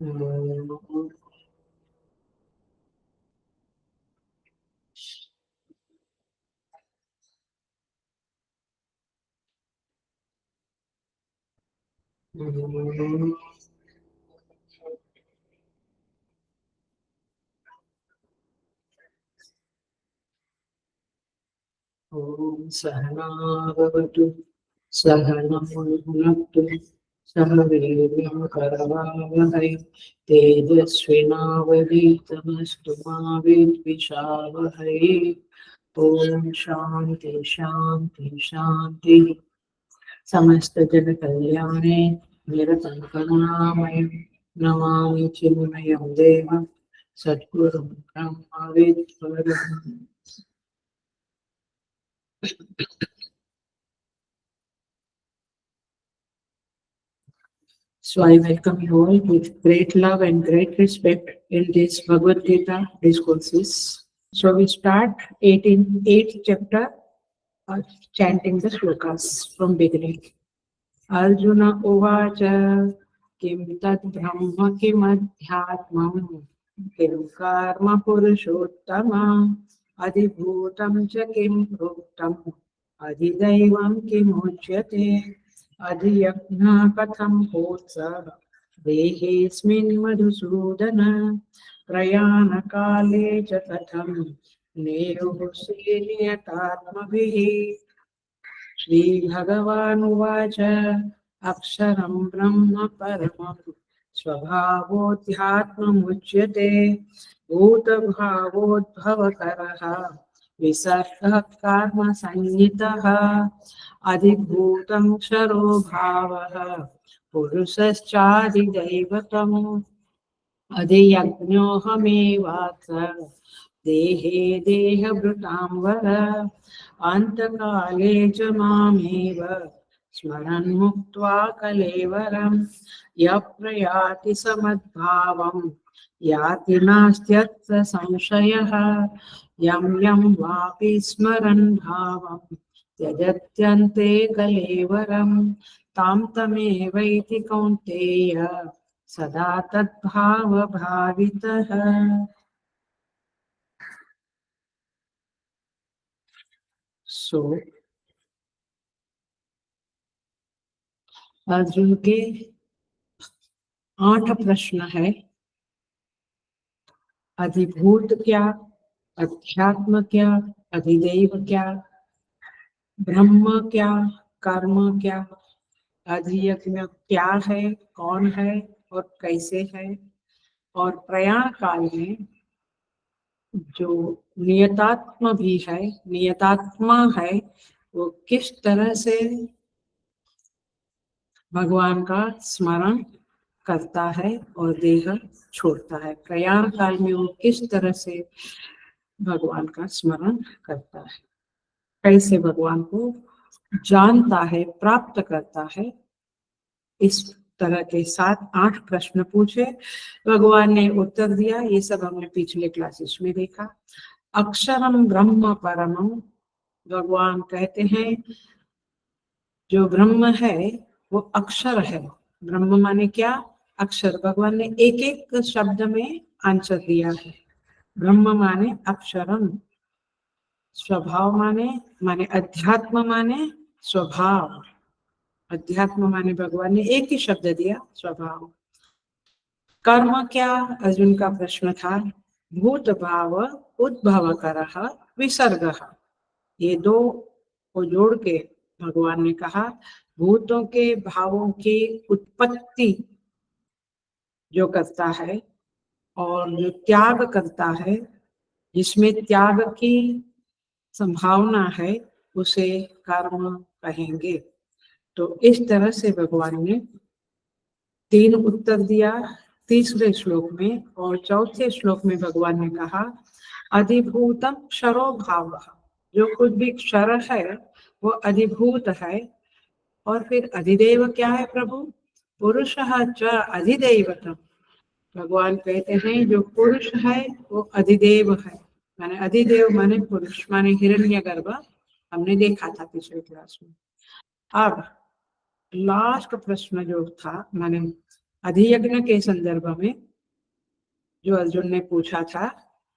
ॐ सहना भवतु सहनौ भुनक्तु सह वीर्यं करवावहै तेजस्विनावधीतमस्तु मा विद्विषावहै। ॐ शान्ति शान्ति शान्तिः। समस्त जन कल्याणे निरतं करुणामयं नमामि चिन्मयं देवं सद्गुरुं ब्रह्मविद्वरम्। So I welcome you all with great love and great respect in this Bhagavad Gita discourses. So we start 8th chapter of chanting the shlokas from beginning. Arjuna Uvacha Kim Tat Brahma Kim Adhyatmam Kim Karma Purushottama Adhibhutam Cha Kim Proktam Adhidaivam Kim Uchyate Adhiyajna Katham Potsa Dehesmin Madhusudana Prayana Kale Cha Katham Neruh Seniyatatmavihi Shri Bhagavan Uvacha Aksharam Brahma Paramam Swabhavodhyatmam Uchyate Bhuta Bhavodbhavakaraha Visargah Karma Sannitaha Adhibhutam Ksharo Bhavaha Purusaschadi Daivatam Adhiyajnohamevatra Dehe Deha Bhrutamvara Antakale च मामेव स्मरन् मुक्त्वा कलेवरं यप्रयाति समद्भावं याति नास्त्यत्र संशयः यं यं वापि स्मरन् भावं त्यजत्यन्ते कलेवरं तां तमेवैति कौन्तेय सदा तद्भावभावितः। So अर्जुन के 8 प्रश्न है। अधिभूत क्या, अध्यात्म क्या, अधिदैव क्या, ब्रह्म क्या, कर्म क्या, अधियज्ञ क्या है, कौन है और कैसे है, और प्रयाण काल में जो नियतात्मा भी है, नियतात्मा है, वो किस तरह से भगवान का स्मरण करता है और देह छोड़ता है। प्रयाण काल में वो किस तरह से भगवान का स्मरण करता है, कैसे भगवान को जानता है, प्राप्त करता है। इस तरह के 7-8 प्रश्न पूछे, भगवान ने उत्तर दिया। ये सब हमने पिछले क्लासेस में देखा। अक्षरम ब्रह्म परमम, भगवान कहते हैं जो ब्रह्म है वो अक्षर है। ब्रह्म माने क्या? अक्षर। भगवान ने एक एक शब्द में आंसर दिया है। ब्रह्म माने अक्षरम, स्वभाव माने अध्यात्म माने स्वभाव। अध्यात्म माने भगवान ने एक ही शब्द दिया, स्वभाव। कर्म क्या? अर्जुन का प्रश्न था। भूत भाव उद्भव करः विसर्गः, ये दो को जोड़ के भगवान ने कहा भूतों के भावों की उत्पत्ति जो करता है और जो त्याग करता है, जिसमें त्याग की संभावना है, उसे कर्म कहेंगे। तो इस तरह से भगवान ने 3 उत्तर दिया तीसरे श्लोक में। और चौथे श्लोक में भगवान ने कहा अधिभूतम क्षरो भाव, जो कुछ भी क्षर है वो अधिभूत है। और फिर अधिदेव क्या है प्रभु? पुरुषः च अधिदैवतम, भगवान कहते हैं जो पुरुष है वो अधिदेव है। माने अधिदेव माने पुरुष, माने हिरण्यगर्भ, हमने देखा था पिछले क्लास में। अब लास्ट प्रश्न जो था, माने अधियज्ञ के संदर्भ में जो अर्जुन ने पूछा था,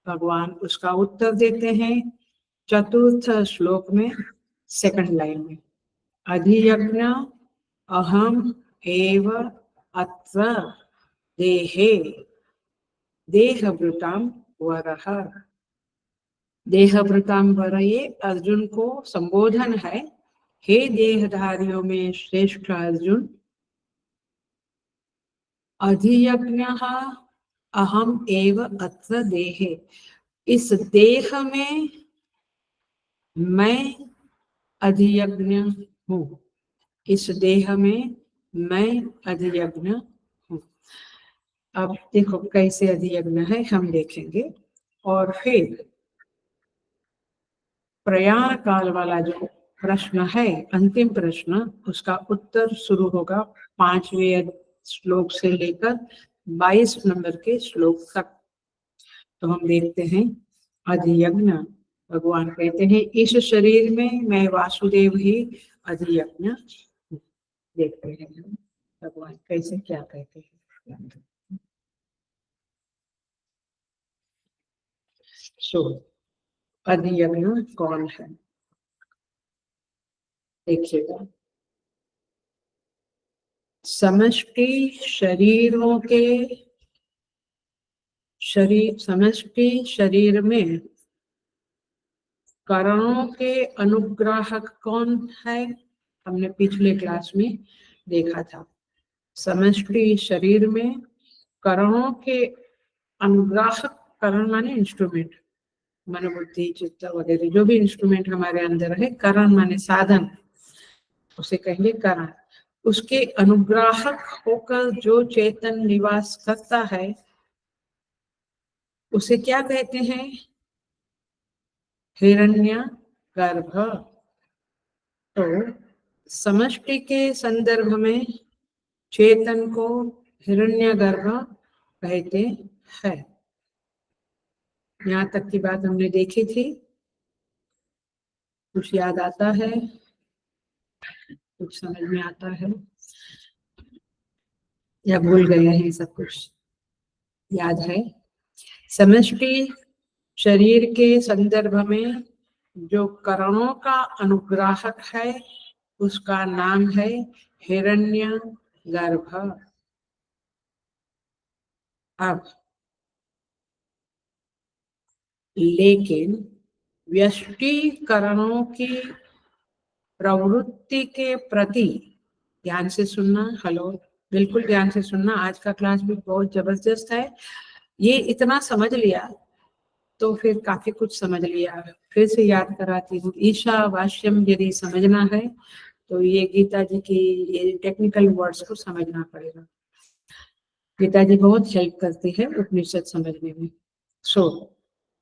भगवान उसका उत्तर देते हैं चतुर्थ श्लोक में, सेकंड लाइन में। अधियज्ञ अहम एव अत्र देहे देहभृताम वरः। देहभृताम वर ये अर्जुन को संबोधन है, हे देहधारियों में श्रेष्ठ अर्जुन, अधियज्ञः अहम एव अत्र देहे, इस देह में मैं अधियज्ञ हूँ, इस देह में मैं अधियज्ञ हूँ। अब देखो कैसे अधियज्ञ है हम देखेंगे। और फिर प्रयाण काल वाला जो प्रश्न है, अंतिम प्रश्न, उसका उत्तर शुरू होगा 5वें श्लोक से लेकर 22 नंबर के श्लोक तक। तो हम देखते हैं अधियज्ञ, भगवान कहते हैं इस शरीर में मैं वासुदेव ही अधियज्ञ। देखते हैं हम भगवान कैसे क्या कहते हैं। सो अधियज्ञ कौन है देखिएगा। समष्टि शरीरों के समष्टि शरीर में करणों के अनुग्राहक कौन है, हमने पिछले क्लास में देखा था। समष्टि शरीर में करणों के अनुग्राहक, करण माने इंस्ट्रूमेंट, मनोबुद्धि चित्त वगैरह जो भी इंस्ट्रूमेंट हमारे अंदर है, करण माने साधन, उसे कहेंगे करण। उसके अनुग्राहक होकर जो चेतन निवास करता है उसे क्या कहते हैं, हिरण्यगर्भ। तो समष्टि के संदर्भ में चेतन को हिरण्यगर्भ कहते हैं। यहाँ तक की बात हमने देखी थी, कुछ याद आता है, कुछ समझ में आता है या भूल गए हैं सब कुछ याद है। समष्टि शरीर के संदर्भ में जो करणों का अनुग्राहक है उसका नाम है हिरण्यगर्भ। अब लेकिन व्यष्टिकरणों की प्रवृत्ति के प्रति, ध्यान से सुनना, हेलो बिल्कुल ध्यान से सुनना, आज का क्लास भी बहुत जबरदस्त है। ये इतना समझ लिया तो फिर काफी कुछ समझ लिया। फिर से याद कराती हूँ, ईशावास्यम यदि समझना है तो ये गीता जी की ये टेक्निकल वर्ड्स को समझना पड़ेगा। गीता जी बहुत हेल्प करती है उपनिषद समझने में। सो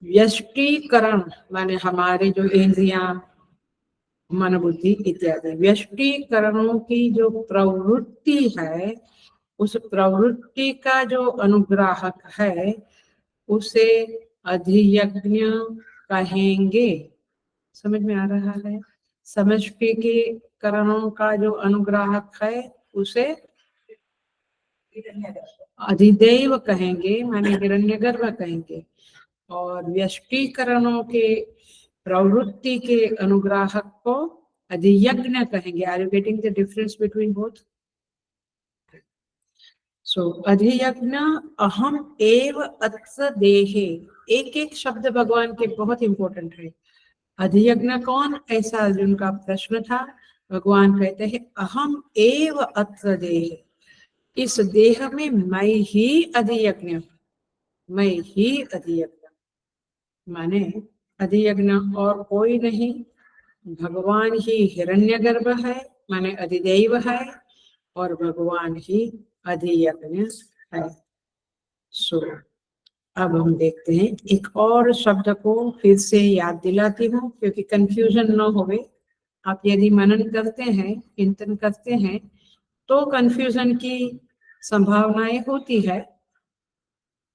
व्यष्टिकरण माने हमारे जो इंद्रियां, मन बुद्धि इत्यादि, व्यष्टिकरणों की जो प्रवृत्ति है उस प्रवृत्ति का जो अनुग्राहक है उसे अधियज्ञ कहेंगे। समझ में आ रहा है? समष्टि के करणों का जो अनुग्राहक है उसे अधिदैव कहेंगे, माने हिरण्यगर्भ कहेंगे। और व्यष्टिकरणों के प्रवृत्ति के अनुग्राहक को अधियज्ञ कहेंगे। Are you getting the difference between both? So अधियज्ञ अहम एव अत्र देहे, एक एक शब्द भगवान के बहुत इंपॉर्टेंट है। अधियज्ञ कौन, ऐसा अर्जुन का प्रश्न था। भगवान कहते हैं अहम एव अत्र देहे, इस देह में मैं ही अधियज्ञ, मैं ही अधियज्ञ, माने अधियज्ञ और कोई नहीं, भगवान ही हिरण्यगर्भ है, माने अधिदैव है, और भगवान ही अधियज्ञ है। सो अब हम देखते हैं एक और शब्द को फिर से याद दिलाती हूँ क्योंकि कंफ्यूजन न होवे। आप यदि मनन करते हैं, चिंतन करते हैं तो कंफ्यूजन की संभावनाएं होती है।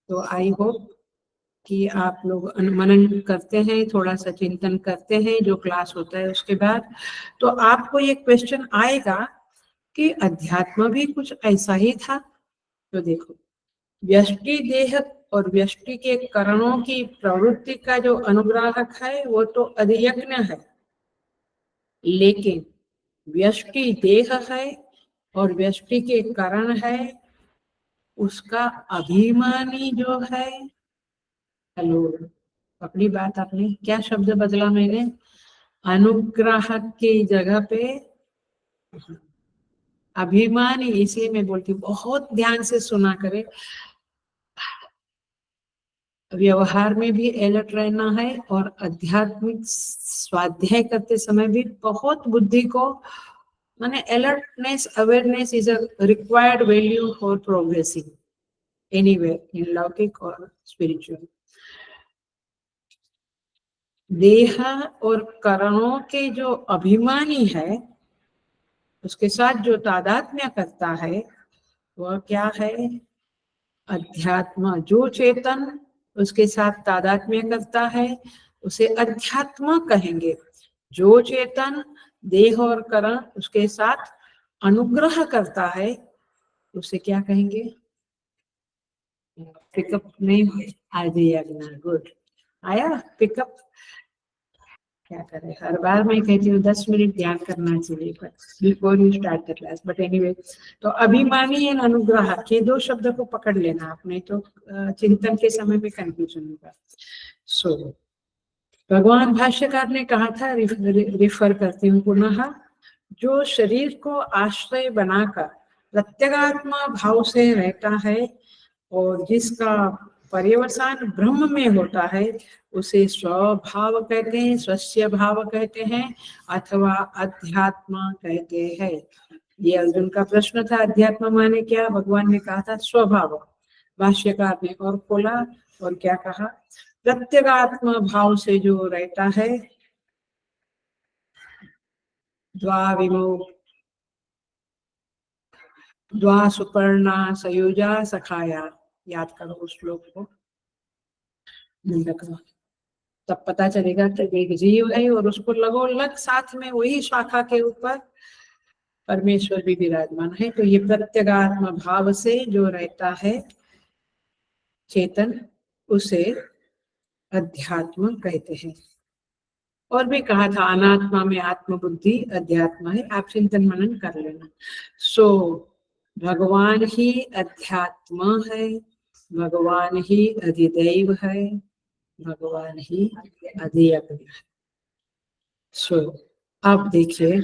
तो आई होप कि आप लोग मनन करते हैं, थोड़ा सा चिंतन करते हैं जो क्लास होता है उसके बाद। तो आपको ये क्वेश्चन आएगा कि अध्यात्म भी कुछ ऐसा ही था, तो देखो, व्यष्टि देह और व्यष्टि के करणों की प्रवृत्ति का जो अनुग्राहक है वो तो अधियज्ञ है, लेकिन व्यष्टि देह है और व्यष्टि के करण है, उसका अभिमानी जो है, हेलो, अपनी बात आपने क्या शब्द बदला मैंने, अनुग्राहक की जगह पे अभिमानी, इसलिए मैं बोलती हूँ बहुत ध्यान से सुना करे, व्यवहार में भी अलर्ट रहना है और आध्यात्मिक स्वाध्याय करते समय भी बहुत बुद्धि को, माने alertness, awareness is a required value for progressing anywhere in लौकिक और स्पिरिचुअल। देह और करणों के जो अभिमानी है, उसके साथ जो तादात्म्य करता है, वह क्या है, अध्यात्म। जो चेतन उसके साथ तादात्म्य करता है उसे अध्यात्म कहेंगे। जो चेतन देह और करण उसके साथ अनुग्रह करता है उसे क्या कहेंगे, पिकअप नहीं, आ जाइए, गुड, आया पिकअप। क्या करें, हर बार मैं कहती हूँ 10 मिनट ध्यान करना चाहिए before you start the class, but anyway. तो अभिमानी एंड अनुग्रह के दो शब्द को पकड़ लेना आपने, तो चिंतन के समय में कंफ्यूजन होगा। सो भगवान भाष्यकार ने कहा था, रिफर करती हूँ पुनः, जो शरीर को आश्रय बनाकर प्रत्यगात्मा भाव से रहता है और जिसका पर्यवसान ब्रह्म में होता है, उसे स्वभाव कहते हैं, स्वस्य भाव कहते हैं, अथवा अध्यात्म कहते हैं। ये अर्जुन का प्रश्न था, अध्यात्म माने क्या, भगवान ने कहा था स्वभाव। भाष्यकार ने और खोला और क्या कहा, प्रत्यगात्म भाव से जो रहता है, द्वाविमो द्वा सुपर्णा सयुजा सखाया, याद करो उस श्लोक को, तब पता चलेगा कि एक जीव है और उसको लगो लग साथ में वही शाखा के ऊपर परमेश्वर भी विराजमान है। तो ये प्रत्यगात्म भाव से जो रहता है चेतन, उसे अध्यात्म कहते हैं। और भी कहा था, अनात्मा में आत्म बुद्धि अध्यात्म है, आप चिंतन मनन कर लेना। सो भगवान ही अध्यात्म है, भगवान ही अधिदैव है, भगवान ही अधियज्ञ है। सो अब देखिए,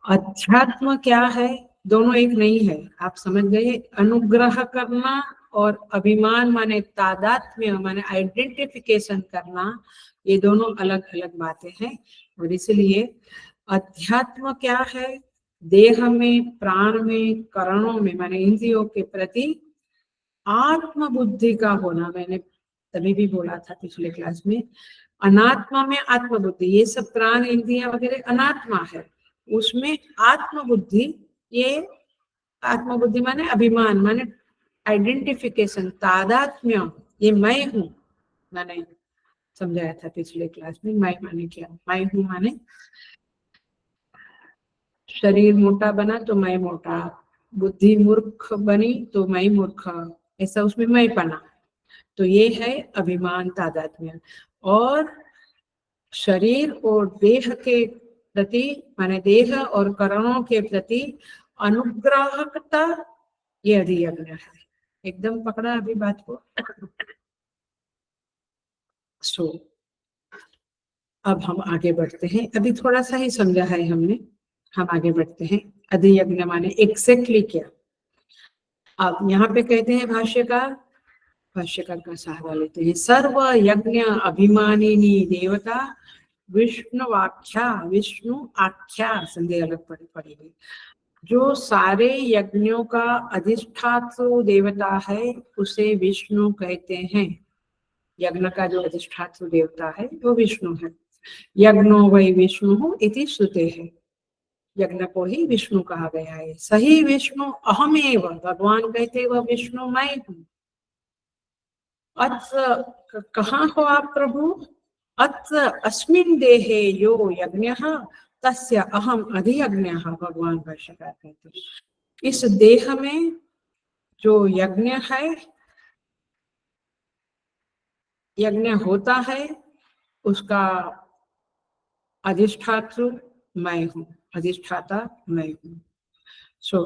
अध्यात्म क्या है, दोनों एक नहीं है, आप समझ गए। अनुग्रह करना और अभिमान माने तादात्म्य माने आइडेंटिफिकेशन करना, ये दोनों अलग अलग बातें हैं। और इसलिए अध्यात्म क्या है, देह में, प्राण में, करणों में माने इंद्रियों के प्रति आत्म बुद्धि का होना। मैंने तभी भी बोला था पिछले क्लास में, अनात्मा में आत्म बुद्धि, ये सब प्राण इंद्रिया वगैरह अनात्मा है, उसमें आत्म बुद्धि, ये आत्म बुद्धि माने अभिमान माने आइडेंटिफिकेशन, तादात्म्य, ये मैं हूँ। मैंने समझाया था पिछले क्लास में, मैं माने क्या, मैं हूँ माने शरीर मोटा बना तो मैं मोटा, बुद्धि मूर्ख बनी तो मैं मूर्ख, ऐसा उसमें मैं बना। तो ये है अभिमान तादात्म्य। और शरीर और देह के प्रति माने देह और करणों के प्रति अनुग्राहकता, ये अधियज्ञ है। एकदम पकड़ा अभी बात को। सो अब हम आगे बढ़ते हैं, अभी थोड़ा सा ही समझा है हमने, हम आगे बढ़ते हैं। अधियज्ञ माने एग्जैक्टली क्या। अब यहाँ पे कहते हैं भाष्यकार का सहारा लेते हैं, सर्व यज्ञ अभिमानिनी देवता विष्णुवाख्या, विष्णु आख्या, संदेह अलग पड़ेगी। जो सारे यज्ञों का अधिष्ठातृ देवता है उसे विष्णु कहते हैं। यज्ञ का जो अधिष्ठातृ देवता है वो विष्णु है। यज्ञो वै विष्णु इति श्रुते है, यज्ञ को ही विष्णु कहा गया है। सही विष्णु अहमेव, भगवान कहते वह विष्णु मैं हूँ। अत्र कहाँ हो आप प्रभु, अत्र अस्मिन् देहे यो यज्ञः तस्य अहम अधियज्ञः, भगवान भाष्यकार कहते हैं। इस देह में जो यज्ञ है, यज्ञ होता है, उसका अधिष्ठातृ मैं हूँ, अधिष्ठाता मैं हूँ। सो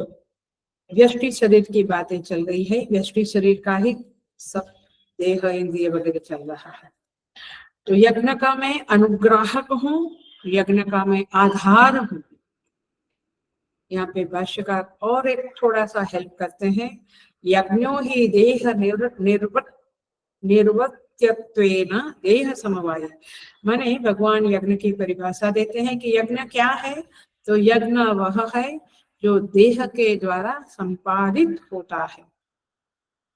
व्यष्टि शरीर की बातें चल रही है, व्यष्टि शरीर का ही सब देह इंद्रिय वगैरह चल रहा है। तो यज्ञ का मैं अनुग्राहक हूँ, यज्ञ का मैं आधार हूँ। यहाँ पे भाष्यकार और एक थोड़ा सा हेल्प करते हैं। यज्ञो ही देह निर्वत्यत्वेन देह समवाय, माने भगवान यज्ञ की परिभाषा देते हैं कि यज्ञ क्या है। तो यज्ञ वह है जो देह के द्वारा संपादित होता है।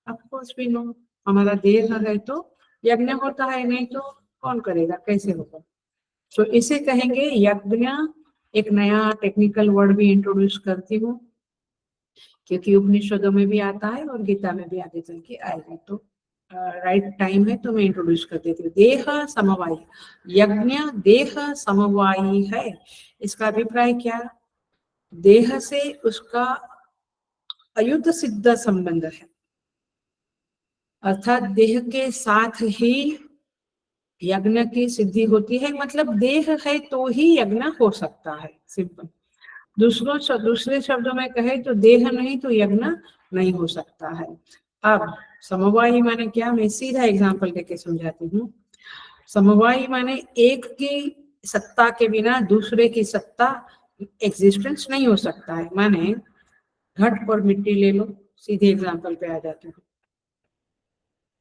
ऑफकोर्स वी नो, हमारा देह है तो यज्ञ होता है, नहीं तो कौन करेगा, कैसे होगा। तो इसे कहेंगे यज्ञ। एक नया टेक्निकल वर्ड भी इंट्रोड्यूस करती हूँ, क्योंकि उपनिषदों में भी आता है और गीता में भी आगे चल के आएगा। तो राइट टाइम है तो मैं इंट्रोड्यूस कर देती हूँ। देह समवायी, यज्ञ देह समवायी है। इसका अभिप्राय क्या, देह से उसका अयुत सिद्ध संबंध है, अर्थात देह के साथ ही यज्ञ की सिद्धि होती है। मतलब देह है तो ही यज्ञ हो सकता है, सिंपल। दूसरे शब्दों में कहे तो देह नहीं तो यज्ञ नहीं हो सकता है। अब समवायी माने क्या, मैं सीधा एग्जांपल देके समझाती हूँ। समवायी माने एक की सत्ता के बिना दूसरे की सत्ता एग्जिस्टेंस नहीं हो सकता है। माने घट और मिट्टी ले लो, सीधे एग्जांपल पे आ जाते हैं।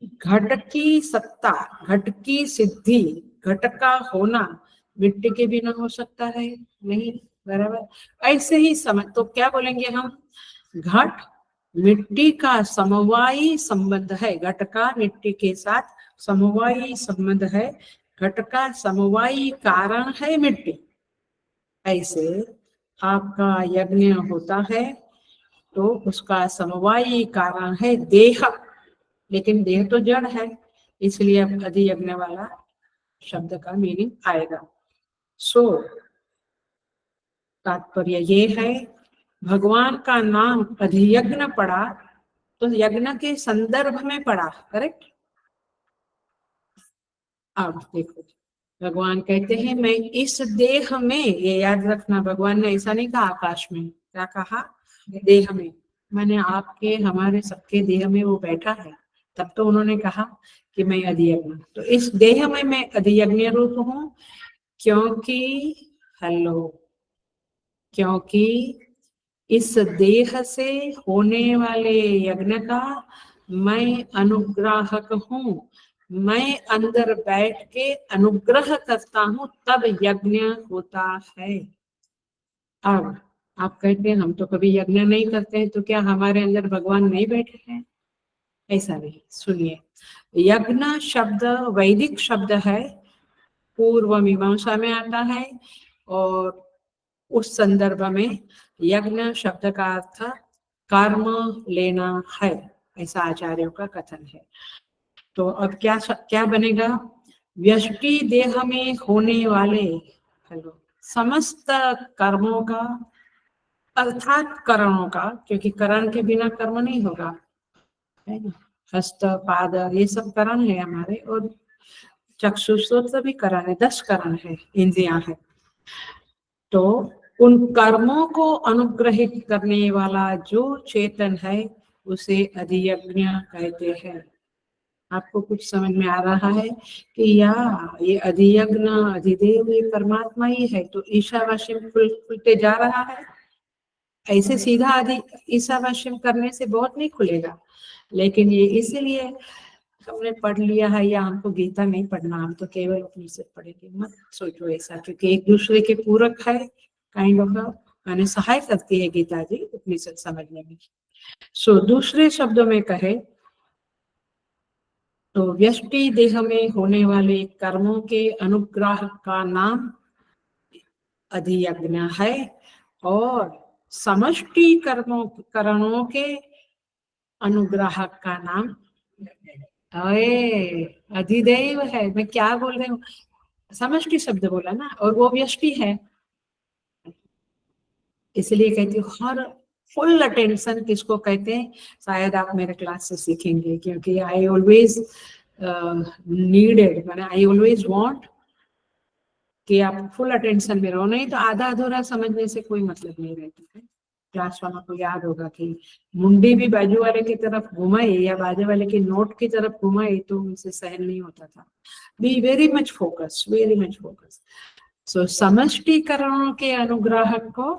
घट की सत्ता, घट की सिद्धि, घट का होना मिट्टी के बिना हो सकता है नहीं, बराबर। ऐसे ही समझ, तो क्या बोलेंगे हम, घट मिट्टी का समवायी संबंध है, घट का मिट्टी के साथ समवायी संबंध है, घट का समवायी कारण है मिट्टी। ऐसे आपका यज्ञ होता है तो उसका समवायी कारण है देह, लेकिन देह तो जड़ है, इसलिए अब अधियज्ञ वाला शब्द का मीनिंग आएगा। सो तात्पर्य ये है, भगवान का नाम अधियज्ञ पड़ा तो यज्ञ के संदर्भ में पड़ा, करेक्ट। अब देखो, भगवान कहते हैं मैं इस देह में, ये याद रखना, भगवान ने ऐसा नहीं कहा आकाश में, क्या कहा, देह में। मैंने आपके हमारे सबके देह में वो बैठा है, तब तो उन्होंने कहा कि मैं अधियज्ञ। तो इस देह में मैं अधियज्ञ रूप हूँ, क्योंकि हेलो, क्योंकि इस देह से होने वाले यज्ञ का मैं अनुग्राहक हूँ। मैं अंदर बैठ के अनुग्रह करता हूँ, तब यज्ञ होता है। अब आप कहते हैं हम तो कभी यज्ञ नहीं करते हैं, तो क्या हमारे अंदर भगवान नहीं बैठे हैं? ऐसा नहीं, सुनिए। यज्ञ शब्द वैदिक शब्द है, पूर्व मीमांसा में आता है, और उस संदर्भ में यज्ञ शब्द का अर्थ कर्म लेना है, ऐसा आचार्यों का कथन है। तो अब क्या बनेगा, व्यष्टि देह में होने वाले हेलो समस्त कर्मों का, अर्थात करणों का, क्योंकि करण के बिना कर्म नहीं होगा, है ना। हस्त पाद ये सब करण है हमारे, और चक्षुश्रोत्र भी करण है, 10 करण है, इंद्रियां है। तो उन कर्मों को अनुग्रहित करने वाला जो चेतन है उसे अधियज्ञ कहते हैं। आपको कुछ समझ में आ रहा है कि या ये अधियज्ञ अधिदेव ये परमात्मा ही है, तो ईशावास्य खुलते जा रहा है। ऐसे सीधा अधि ईशावास्य करने से बहुत नहीं खुलेगा, लेकिन ये इसीलिए हमने पढ़ लिया है, या हमको गीता नहीं पढ़ना, हम तो केवल उपनिषद पढ़ेंगे, मत सोचो ऐसा, क्योंकि एक दूसरे के पूरक है, काइंड ऑफ मैंने सहाय करती है गीता जी उपनिषद समझने में। सो दूसरे शब्दों में कहे तो व्यष्टि देह में होने वाले कर्मों के अनुग्रह का नाम अधियज्ञ है, और समष्टि करणों के अनुग्रह का नाम अरे अधिदेव है। मैं क्या बोल रही हूँ, समष्टि शब्द बोला ना, और वो व्यष्टि है, इसलिए कहती हूँ हर फुल अटेंशन किसको कहते हैं, शायद आप मेरे क्लास से सीखेंगे, क्योंकि आई ऑलवेज नीडेड, मैंने आई ऑलवेज वांट कि आप फुल अटेंशन में रहो, नहीं तो आधा अधूरा समझने से कोई मतलब नहीं रहता है। क्लास वालों को याद होगा कि मुंडी भी बाजू वाले की तरफ घुमाई या बाजू वाले की नोट की तरफ घुमाई तो उनसे सहन नहीं होता था। Be very much focus, very much focus. So समष्टिकरणों के अनुग्रह को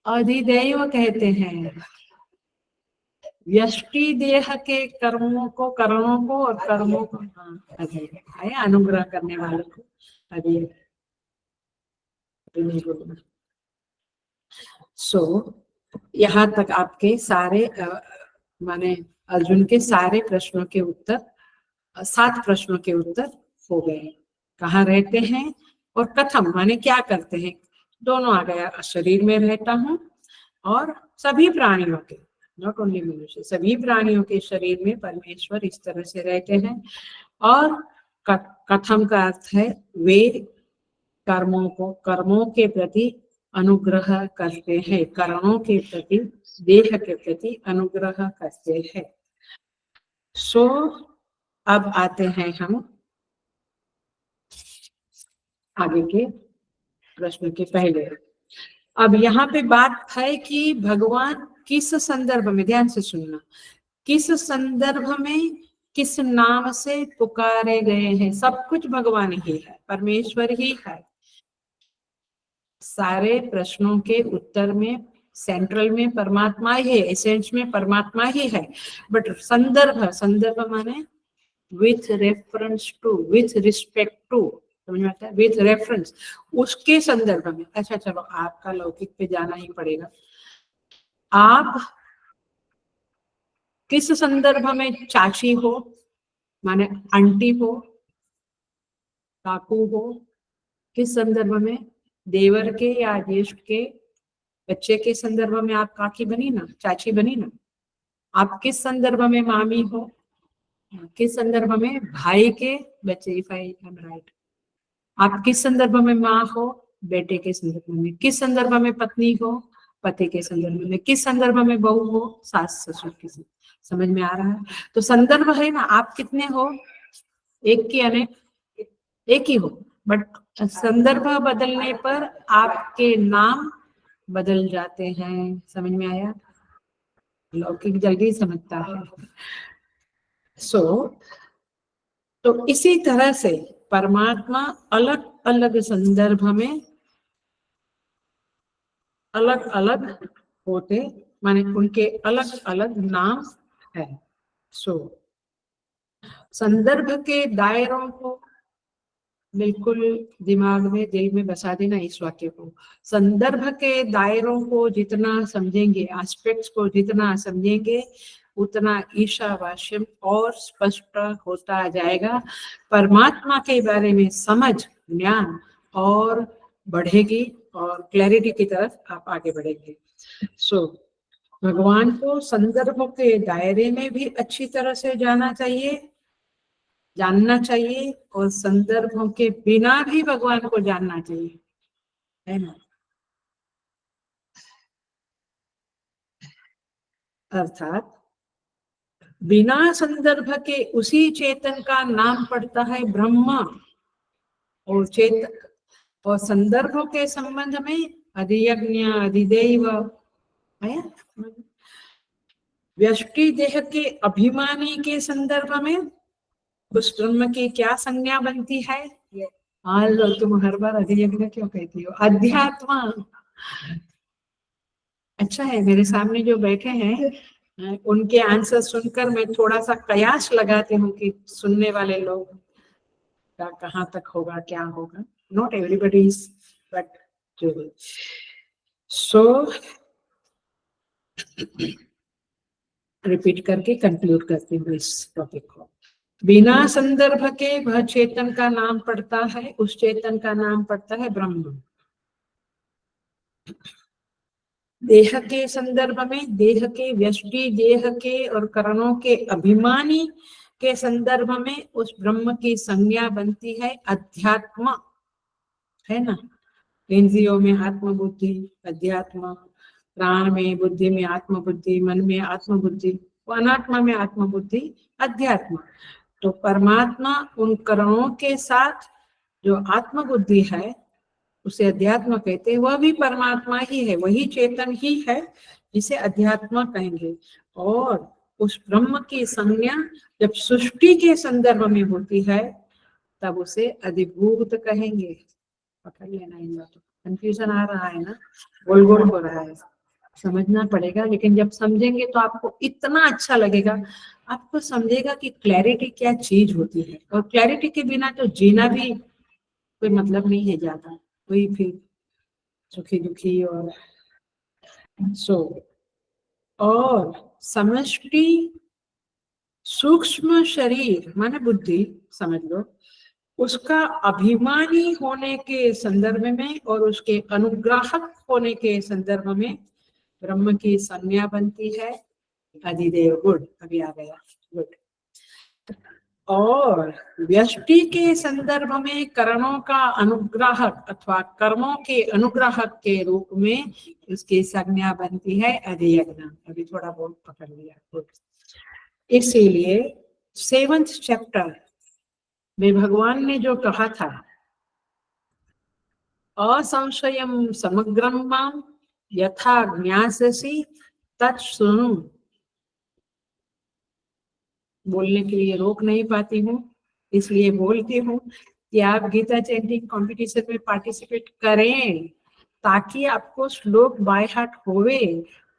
अधिदैव कहते हैं। व्यष्टि देह के कर्मों को, करणों को और कर्मों को है अनुग्रह करने वालों को अधिदैव। सो यहाँ तक आपके सारे माने अर्जुन के सारे प्रश्नों के उत्तर, 7 प्रश्नों के उत्तर हो गए। कहाँ रहते हैं और कथम माने क्या करते हैं, दोनों आ गया। शरीर में रहता हूँ और सभी प्राणियों के, नॉट ओनली मनुष्य, सभी प्राणियों के शरीर में परमेश्वर इस तरह से रहते हैं। और कथम का अर्थ है वे कर्मों को, कर्मों के प्रति अनुग्रह करते हैं, कर्मों के प्रति, देह के प्रति अनुग्रह करते हैं। सो अब आते हैं हम आगे के प्रश्न के पहले। अब यहाँ पे बात है कि भगवान किस संदर्भ में, ध्यान से सुनना, किस संदर्भ में किस नाम से पुकारे गए हैं। सब कुछ भगवान ही है, परमेश्वर ही है। सारे प्रश्नों के उत्तर में सेंट्रल में परमात्मा ही है, एसेंस में परमात्मा ही है। बट संदर्भ, संदर्भ माने with reference to, with respect to, समझ में आता है, विथ रेफरेंस, उसके संदर्भ में। अच्छा चलो आपका लौकिक पे जाना ही पड़ेगा। आप किस संदर्भ में चाची हो, माने आंटी हो, काकू हो, किस संदर्भ में, देवर के या ज्येष्ठ के बच्चे के संदर्भ में आप काकी बनी ना, चाची बनी ना। आप किस संदर्भ में मामी हो, किस संदर्भ में भाई के बच्चे, इफ आई एम राइट। आप किस संदर्भ में माँ हो, बेटे के संदर्भ में। किस संदर्भ में पत्नी हो, पति के संदर्भ में। किस संदर्भ में बहू हो, सास ससुर के संदर्भ। समझ में आ रहा है? तो संदर्भ है ना, आप कितने हो, एक की अनेक, एक ही हो, बट संदर्भ बदलने पर आपके नाम बदल जाते हैं। समझ में आया? लौकिक जल्दी समझता है। सो तो इसी तरह से परमात्मा अलग अलग संदर्भ में अलग अलग होते, माने उनके अलग अलग नाम है। सो संदर्भ के दायरों को बिल्कुल दिमाग में, दिल में बसा देना इस वाक्य को। संदर्भ के दायरों को जितना समझेंगे, एस्पेक्ट्स को जितना समझेंगे, उतना ईशावास्यम और स्पष्ट होता जाएगा। परमात्मा के बारे में समझ, ज्ञान और बढ़ेगी और क्लैरिटी की तरफ आप आगे बढ़ेंगे। सो भगवान को संदर्भ के दायरे में भी अच्छी तरह से जानना चाहिए और संदर्भों के बिना भी भगवान को जानना चाहिए, है ना। अर्थात बिना संदर्भ के उसी चेतन का नाम पड़ता है ब्रह्म, और चेतन और संदर्भों के संबंध में अधियज्ञ, अधिदैव है। व्यष्टि देह के अभिमानी के संदर्भ में उस ब्रह्म की क्या संज्ञा बनती है। हाँ, तुम हर बार अधियज्ञ क्यों कहती हो? अध्यात्मा। अच्छा है मेरे सामने जो बैठे हैं उनके आंसर सुनकर मैं थोड़ा सा कयास लगाती हूँ कि सुनने वाले लोग का कहाँ तक होगा, क्या होगा। नॉट एवरीबडी इज, बट जो सो रिपीट करके कंक्लूड करती हूँ इस टॉपिक को। बिना संदर्भ के वह चेतन का नाम पड़ता है, उस चेतन का नाम पड़ता है ब्रह्म। देह के संदर्भ में, देह के, व्यष्टि देह के और करणों के अभिमानी के संदर्भ में उस ब्रह्म की संज्ञा बनती है अध्यात्म, है ना। इंद्रियों में आत्मबुद्धि अध्यात्म, प्राण में बुद्धि में आत्मबुद्धि, मन में आत्मबुद्धि, अनात्मा में आत्मबुद्धि अध्यात्म। तो परमात्मा उन करणों के साथ जो आत्मबुद्धि है उसे अध्यात्म कहते हैं, वह भी परमात्मा ही है, वही चेतन ही है जिसे अध्यात्म कहेंगे। और उस ब्रह्म की संज्ञा जब सृष्टि के संदर्भ में होती है तब उसे अधिभूत कहेंगे। पकड़ लेना, इन बातों, कंफ्यूजन आ रहा है ना, गोल गोल हो रहा है, समझना पड़ेगा। लेकिन जब समझेंगे तो आपको इतना अच्छा लगेगा, आपको समझेगा कि क्लैरिटी क्या चीज होती है, और क्लैरिटी के बिना तो जीना भी कोई मतलब नहीं है ज्यादा, वही फिर सुखी दुखी। और और समष्टि सूक्ष्म शरीर माने बुद्धि समझ लो, उसका अभिमानी होने के संदर्भ में और उसके अनुग्राहक होने के संदर्भ में ब्रह्म की संज्ञा बनती है अधिदेव। गुड, अभी आ गया, गुड। और व्यष्टि के संदर्भ में करणों का अनुग्राहक अथवा कर्मों के अनुग्राहक के रूप में उसकी संज्ञा बनती है अधियज्ञ। अभी थोड़ा बहुत पकड़ लिया, गुड। इसीलिए 7th चैप्टर में भगवान ने जो कहा था असंशयम समग्रम माम यथा ज्ञास्यसि तत्शृणु, बोलने के लिए रोक नहीं पाती हूँ इसलिए बोलती हूँ कि आप गीता चैंटिंग कंपटीशन में पार्टिसिपेट करें ताकि आपको श्लोक बाय हार्ट होवे,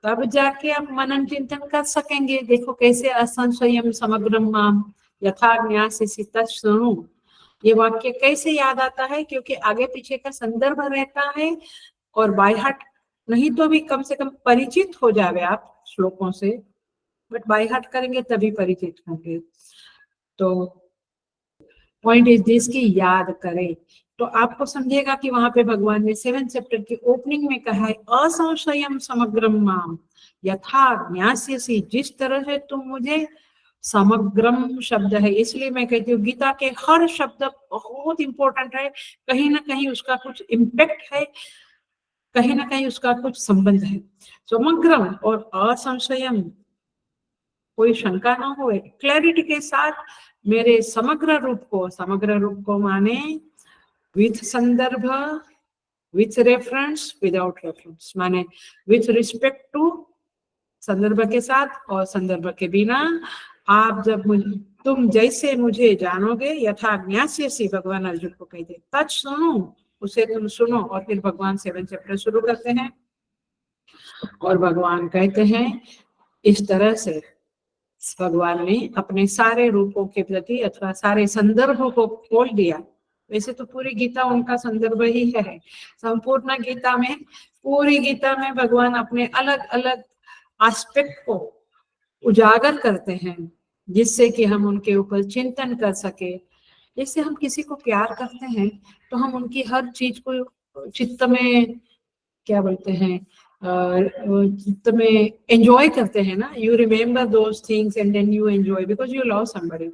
तब जाके आप मनन चिंतन कर सकेंगे। देखो कैसे असंशयम समग्रम माम यथा ज्ञास्यसि तत्शृणु, ये वाक्य कैसे याद आता है, क्योंकि आगे पीछे का संदर्भ रहता है। और बाय हार्ट नहीं तो भी कम से कम परिचित हो जावे आप श्लोकों से, बट बाय हार्ट करेंगे तभी परिचित होंगे। तो पॉइंट इज दिस की याद करें तो आपको समझेगा कि वहां पे भगवान ने 7th चैप्टर की ओपनिंग में कहा है असंशयम समग्रम माम यथा ज्ञास्यसि, जिस तरह से तुम मुझे, समग्रम शब्द है इसलिए मैं कहती हूँ गीता के हर शब्द बहुत इंपॉर्टेंट है, कहीं ना कहीं उसका कुछ इम्पैक्ट है, कहीं ना कहीं उसका कुछ संबंध है। समग्रम और असंशयम, कोई शंका ना हो, क्लैरिटी के साथ मेरे समग्र रूप को माने विथ संदर्भ, विथ रेफरेंस, विदाउट रेफरेंस, माने विथ रिस्पेक्ट टू, संदर्भ के साथ और संदर्भ के बिना। आप जब तुम जैसे मुझे जानोगे यथा ज्ञास्यसि, भगवान अर्जुन को कहते तत् सुनो, उसे तुम सुनो। और फिर भगवान 7th चैप्टर शुरू करते हैं और भगवान कहते हैं इस तरह से भगवान ने अपने सारे रूपों के प्रति अथवा सारे संदर्भों को खोल दिया। वैसे तो पूरी गीता उनका संदर्भ ही है, संपूर्ण गीता में, पूरी गीता में भगवान अपने अलग अलग एस्पेक्ट को उजागर करते हैं जिससे कि हम उनके ऊपर चिंतन कर सके। जैसे हम किसी को प्यार करते हैं तो हम उनकी हर चीज को चित्त में, क्या बोलते हैं, चित्त में एंजॉय करते हैं ना, you remember those things and then you enjoy because you love somebody.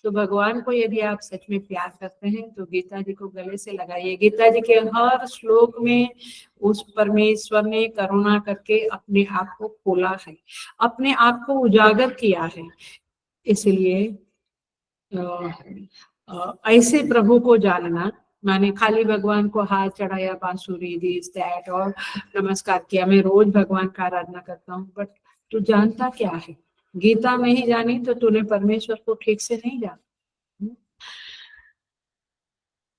तो भगवान को यदि आप सच में प्यार करते हैं तो गीता जी को गले से लगाइए। गीता जी के हर श्लोक में उस परमेश्वर ने करुणा करके अपने आप को खोला है, अपने आप को उजागर किया है। इसलिए ऐसे प्रभु को जानना माने खाली भगवान को हाथ चढ़ाया, बांसुरी दिस दैट और नमस्कार किया, मैं रोज भगवान का आराधना करता हूँ, बट तू जानता क्या है? गीता में ही जानी तो तूने परमेश्वर को ठीक से नहीं जाना,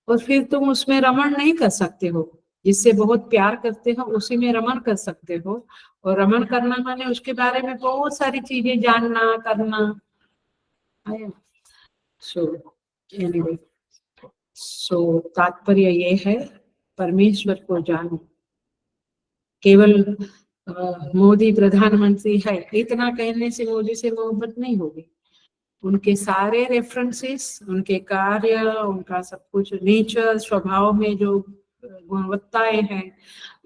और फिर तुम उसमें रमण नहीं कर सकते हो। जिससे बहुत प्यार करते हो उसी में रमण कर सकते हो, और रमण करना माने उसके बारे में बहुत सारी चीजें जानना करना। सो एनीवे, सो तात्पर्य ये है परमेश्वर को जानो। केवल मोदी प्रधानमंत्री है इतना कहने से मोदी से मोहब्बत नहीं होगी, उनके सारे रेफरेंसेस, उनके कार्य, उनका सब कुछ, नेचर, स्वभाव में जो गुणवत्ताएं हैं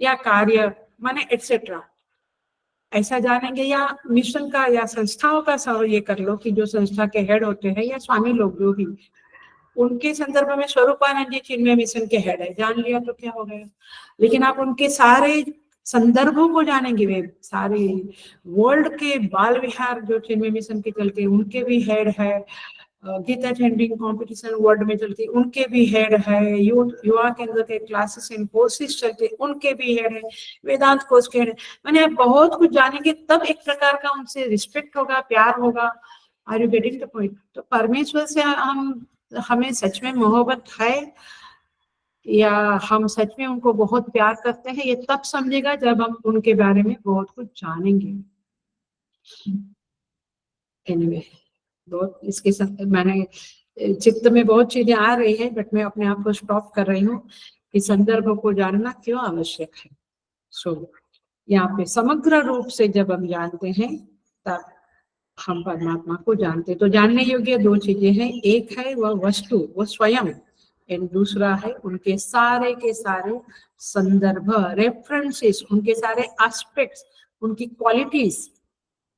या कार्य माने एटसेट्रा, ऐसा जानेंगे। या मिशन का या संस्थाओं का ये कर लो कि जो संस्था के हेड होते हैं या स्वामी लोग जो भी, उनके संदर्भ में स्वरूपानंद जी चिन्मय मिशन के हेड है, जान लिया तो क्या हो गया। लेकिन आप उनके सारे संदर्भों को जानेंगे, वे सारे वर्ल्ड के बाल विहार जो चिन्मय मिशन के चलते हैं उनके भी हेड है, गीता चैंटिंग कंपटीशन वर्ल्ड में चलती उनके भी हेड है, युवा केंद्र के क्लासेस एंड कोर्सेज चलते उनके भी हेड है, वेदांत कोर्स के हेड है। मैंने आप बहुत कुछ जानेंगे तब एक प्रकार का उनसे रिस्पेक्ट होगा, प्यार होगा। Are you getting the point? तो परमेश्वर से हमें सच में मोहब्बत है या हम सच में उनको बहुत प्यार करते हैं, ये तब समझेगा जब हम उनके बारे में बहुत कुछ जानेंगे। एनीवे, बहुत इसके साथ मैंने चित्त में बहुत चीजें आ रही है, बट मैं अपने आप को स्टॉप कर रही हूँ कि संदर्भ को जानना क्यों आवश्यक है। सो यहाँ पे समग्र रूप से जब हम जानते हैं तब हम परमात्मा को जानते। तो जानने योग्य दो चीजें हैं, एक है वह वस्तु, वो स्वयं, एंड दूसरा है उनके सारे के सारे संदर्भ, रेफरेंसेस, उनके सारे एस्पेक्ट्स, उनकी क्वालिटीज,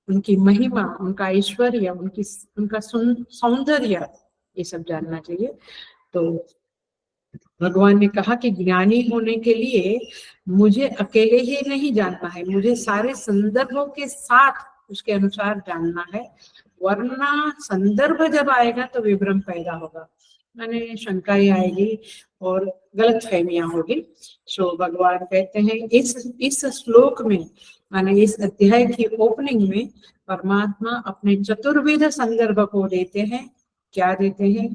उनकी महिमा, उनका ऐश्वर्य, उनका सौंदर्य, ये सब जानना चाहिए। तो भगवान ने कहा कि ज्ञानी होने के लिए मुझे अकेले ही नहीं जानना है, मुझे सारे संदर्भों के साथ उसके अनुसार जानना है, वरना संदर्भ जब आएगा तो विभ्रम पैदा होगा, माने शंकाएं आएगी और गलत फहमियां होगी। सो भगवान कहते हैं इस श्लोक में, माने इस अध्याय की ओपनिंग में परमात्मा अपने चतुर्विध संदर्भ को देते हैं। क्या देते हैं?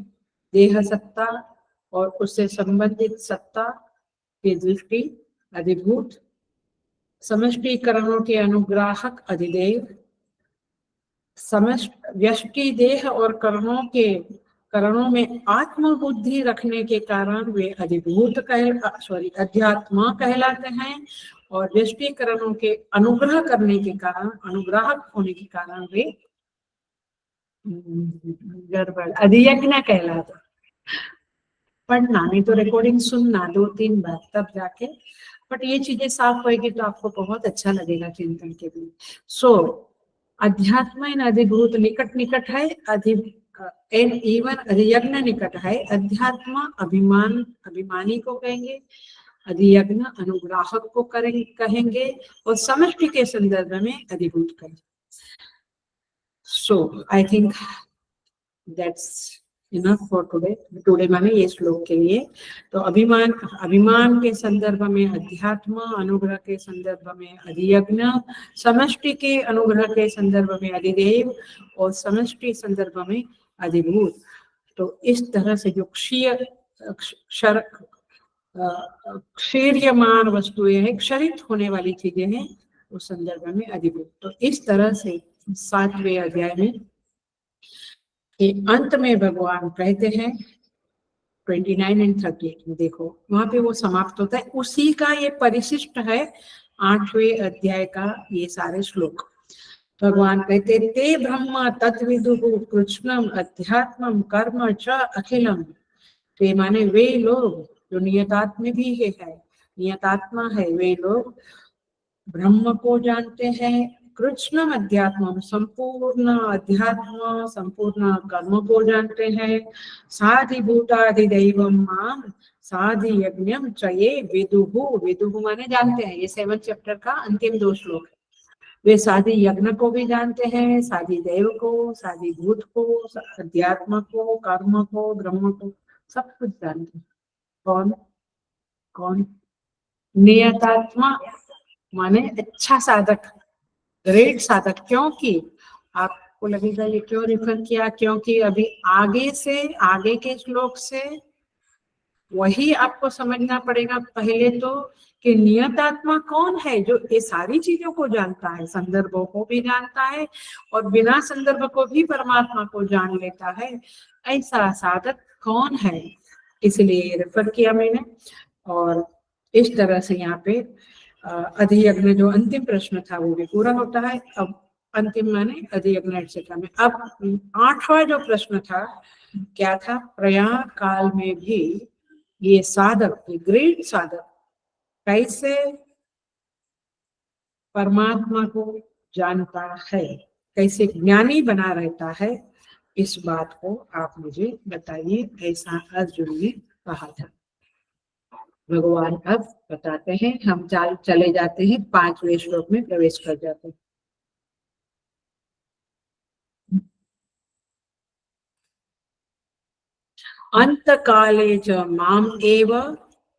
देह सत्ता और उससे संबंधित सत्ता की दृष्टि, अधिभूत, समष्टिकरणों के अनुग्राहक अधिदेव, व्यष्टि देह और करणों में आत्म बुद्धि रखने के कारण वे अधिभूत अध्यात्मा कहलाते हैं, और व्यष्टिकरणों के अनुग्रह करने के कारण, अनुग्राहक होने के कारण वे गड़बड़ अधियज्ञ कहलाते। पढ़ना नहीं तो रिकॉर्डिंग सुनना 2-3 बार, तब जाके, बट ये चीजें साफ होगी तो आपको बहुत अच्छा लगेगा चिंतन के लिए। सो अध्यात्म इन अधिभूत निकट निकट है, एन इवन अधियज्ञ निकट है। अध्यात्म अभिमानी को कहेंगे, अधियज्ञ अनुग्राहक को कहेंगे, और समष्टि के संदर्भ में अधिभूत कहेंगे। So I think that's enough for today माने ये श्लोक के लिए। तो अभिमान के संदर्भ में अध्यात्म, अनुग्रह के संदर्भ में अधियज्ञ, समष्टि के अनुग्रह के संदर्भ में अधिदेव, और समष्टि संदर्भ में अधिभूत। तो इस तरह से जो क्षीर्यमान वस्तुएं हैं, क्षरित होने वाली चीजें हैं, उस संदर्भ में अधिभूत। तो इस तरह से 7वें अध्याय में के अंत में भगवान कहते हैं 29 एंड 38 में, देखो वहां पे वो समाप्त होता है, उसी का ये परिशिष्ट है 8वें अध्याय का ये सारे श्लोक। भगवान कहते ते ब्रह्म तत्विदु कृष्णम अध्यात्मम कर्म च अखिलम। ते माने वे लोग जो नियतात्मा भी है, नियतात्मा है, वे लोग ब्रह्म को जानते हैं, कृष्ण अध्यात्म संपूर्ण अध्यात्म संपूर्ण कर्म को जानते हैं, साधिभूताधिदैवम माम साधि यज्ञम चये विदुहु। विदुहु माने जानते हैं, ये 7th चैप्टर का अंतिम 2 श्लोक है। वे साधि यज्ञ को भी जानते हैं, साधि देव को, साधि भूत को, अध्यात्म को, कर्म को, ब्रह्म को, सब कुछ जानते हैं। कौन कौन? नियतात्मा माने अच्छा साधक, ग्रेट साधक। क्योंकि आपको लगेगा ये क्यों रेफर किया, क्योंकि अभी आगे के श्लोक से वही आपको समझना पड़ेगा पहले तो, कि नियतात्मा कौन है जो ये सारी चीजों को जानता है, संदर्भों को भी जानता है और बिना संदर्भ को भी परमात्मा को जान लेता है, ऐसा साधक कौन है, इसलिए रेफर किया मैंने। और इस तरह से यहाँ पे अधियज्ञ जो अंतिम प्रश्न था वो भी पूरा होता है। अब अंतिम माने अधियज्ञ एक्सेट्रा में। अब 8वां जो प्रश्न था क्या था? प्रयाण काल में भी ये साधक, ये ग्रेट साधक कैसे परमात्मा को जानता है, कैसे ज्ञानी बना रहता है, इस बात को आप मुझे बताइए, ऐसा अर्जुन ने कहा था। भगवान अब बताते हैं, हम चले जाते हैं 5वें श्लोक में प्रवेश कर जाते हैं। अंत काले च माम एव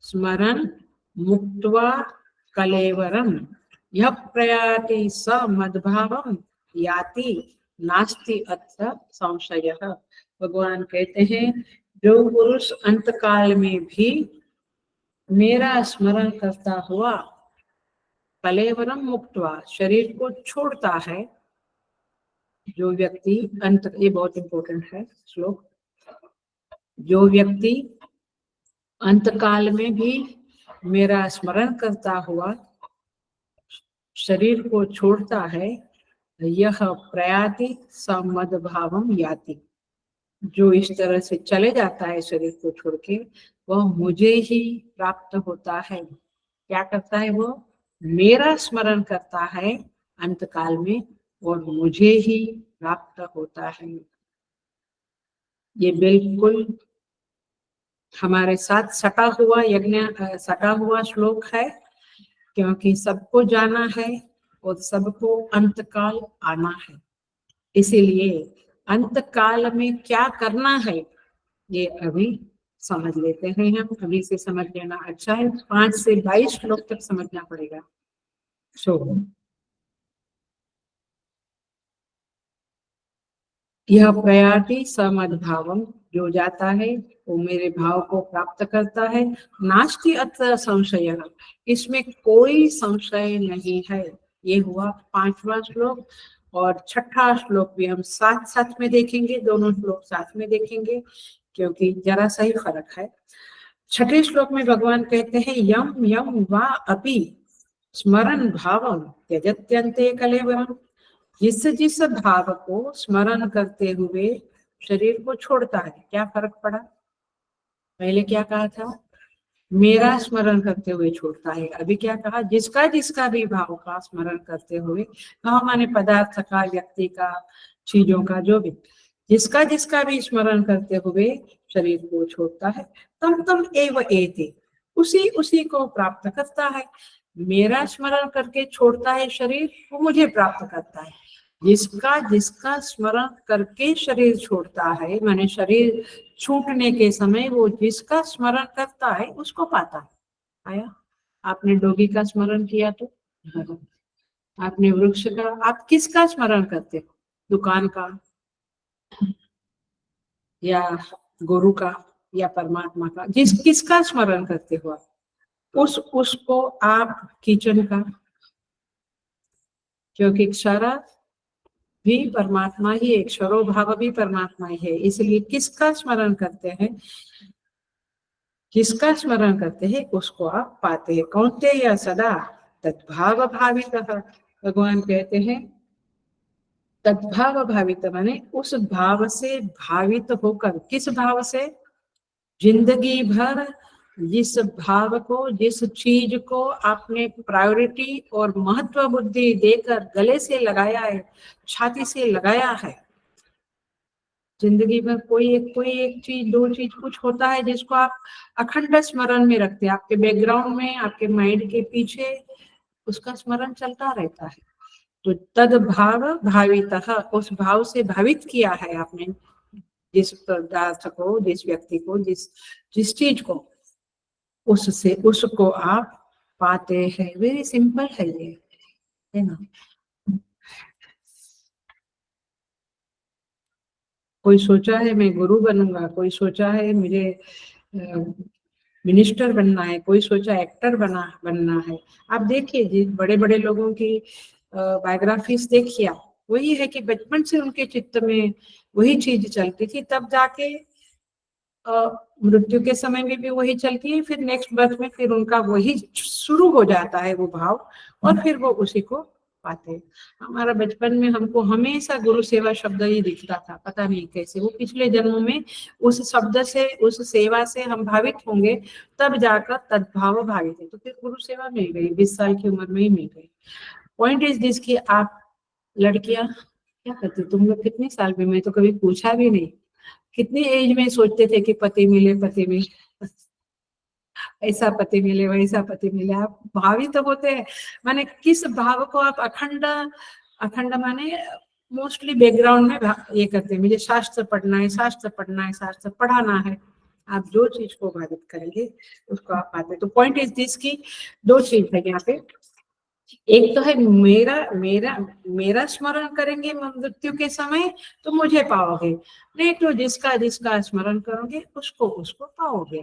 स्मरन् मुक्त्वा कलेवरम यः प्रयाति स मद्भावम याति नास्ति अत्र संशयः। भगवान कहते हैं, जो पुरुष अंत काल में भी मेरा स्मरण करता हुआ कलेवरम मुक्त्वा शरीर को छोड़ता है, जो व्यक्ति अंत, ये बहुत इंपॉर्टेंट है श्लोक, जो व्यक्ति अंत काल में भी मेरा स्मरण करता हुआ शरीर को छोड़ता है, यह प्रयाति समद भावम याति, जो इस तरह से चले जाता है शरीर को छोड़ के, वह मुझे ही प्राप्त होता है। क्या करता है? वो मेरा स्मरण करता है अंत काल में और मुझे ही प्राप्त होता है। ये बिल्कुल हमारे साथ सटा हुआ श्लोक है, क्योंकि सबको जाना है और सबको अंतकाल आना है। इसीलिए अंतकाल में क्या करना है ये अभी समझ लेते हैं। हम अभी से समझ लेना अच्छा है, 5 से 22 श्लोक तक समझना पड़ेगा। यह प्रयाति समद्भावम, जो जाता है वो मेरे भाव को प्राप्त करता है। नास्ति अत्र संशय, इसमें कोई संशय नहीं है। ये हुआ 5वां श्लोक, और 6ठा श्लोक भी हम साथ साथ में देखेंगे, दोनों श्लोक साथ में देखेंगे क्योंकि जरा सा ही फर्क है। 6ठे श्लोक में भगवान कहते हैं, यम यम वा अपि स्मरण भावम त्यजत्यन्ते कलेवरम, जिस भाव को स्मरण करते हुए शरीर को छोड़ता है। क्या फर्क पड़ा? पहले क्या कहा था? मेरा स्मरण करते हुए छोड़ता है। अभी क्या कहा? जिसका जिसका भी भाव का स्मरण करते हुए, भाव माने पदार्थ का, व्यक्ति का, चीजों का, जो भी, जिसका जिसका भी स्मरण करते हुए शरीर को छोड़ता है, तम तम एव एति, उसी उसी को प्राप्त करता है। मेरा स्मरण करके छोड़ता है शरीर, वो मुझे प्राप्त करता है। जिसका जिसका स्मरण करके शरीर छोड़ता है, माने शरीर छूटने के समय वो जिसका स्मरण करता है उसको पाता है। आया? आपने डोगी का स्मरण किया तो, आपने वृक्ष का, आप किसका स्मरण करते हो? दुकान का, या गुरु का, या परमात्मा का? किसका स्मरण करते हो आप? उसको आप किचन का, क्योंकि क्षर भी परमात्मा ही है, क्षरो भाव भी परमात्मा ही है। इसलिए किसका स्मरण करते हैं, किसका स्मरण करते हैं उसको आप पाते हैं। कौनते या सदा तद्भाव भावित, भगवान कहते हैं तद्भाव भावित माने उस भाव से भावित होकर। किस भाव से? जिंदगी भर जिस भाव को, जिस चीज को आपने प्रायोरिटी और महत्व बुद्धि देकर गले से लगाया है, छाती से लगाया है, जिंदगी भर कोई एक चीज, दो चीज, कुछ होता है जिसको आप अखंड स्मरण में रखते हैं, आपके बैकग्राउंड में, आपके माइंड के पीछे उसका स्मरण चलता रहता है। तो तद भाव भावितः, उस भाव से भावित किया है आपने जिस पदार्थ को, जिस व्यक्ति को, जिस चीज को, उससे उसको आप पाते हैं। वेरी सिंपल है ये, है ना? कोई सोचा है मैं गुरु बनूंगा, कोई सोचा है मुझे मिनिस्टर बनना है, कोई सोचा एक्टर बनना है। आप देखिए जी, बड़े बड़े लोगों की बायोग्राफीज देखिए आप, वही है कि बचपन से उनके चित्त में वही चीज चलती थी, तब जाके मृत्यु के समय में भी वही चलती है, फिर नेक्स्ट बर्थ में फिर उनका वही शुरू हो जाता है वो भाव, और फिर वो उसी को पाते हैं। हमारा बचपन में हमको हमेशा गुरु सेवा शब्द ही दिखता था, पता नहीं कैसे वो पिछले जन्मों में उस शब्द से, उस सेवा से हम भावित होंगे, तब जाकर तद्भाव भावित है। तो फिर गुरु सेवा मिल गई, 20 साल की उम्र में ही मिल गई। पॉइंट इज दिस कि आप लड़कियां क्या करते तुम लोग कितने साल में? मैं तो कभी पूछा भी नहीं। कितनी एज में सोचते थे कि पति मिले, पति मिले, ऐसा पति मिले, वैसा पति मिले। आप भावी तो होते हैं, माने किस भाव को आप अखंड, अखंड माने मोस्टली बैकग्राउंड में ये करते हैं, मुझे शास्त्र पढ़ना है, शास्त्र पढ़ना है, शास्त्र पढ़ाना है। आप जो चीज को बाधित करेंगे उसको आप पाते। तो पॉइंट इज दिस की दो चीज है यहाँ पे। एक तो है मेरा मेरा मेरा स्मरण करेंगे मृत्यु के समय तो मुझे पाओगे, नहीं तो जिसका जिसका स्मरण करोगे उसको उसको पाओगे,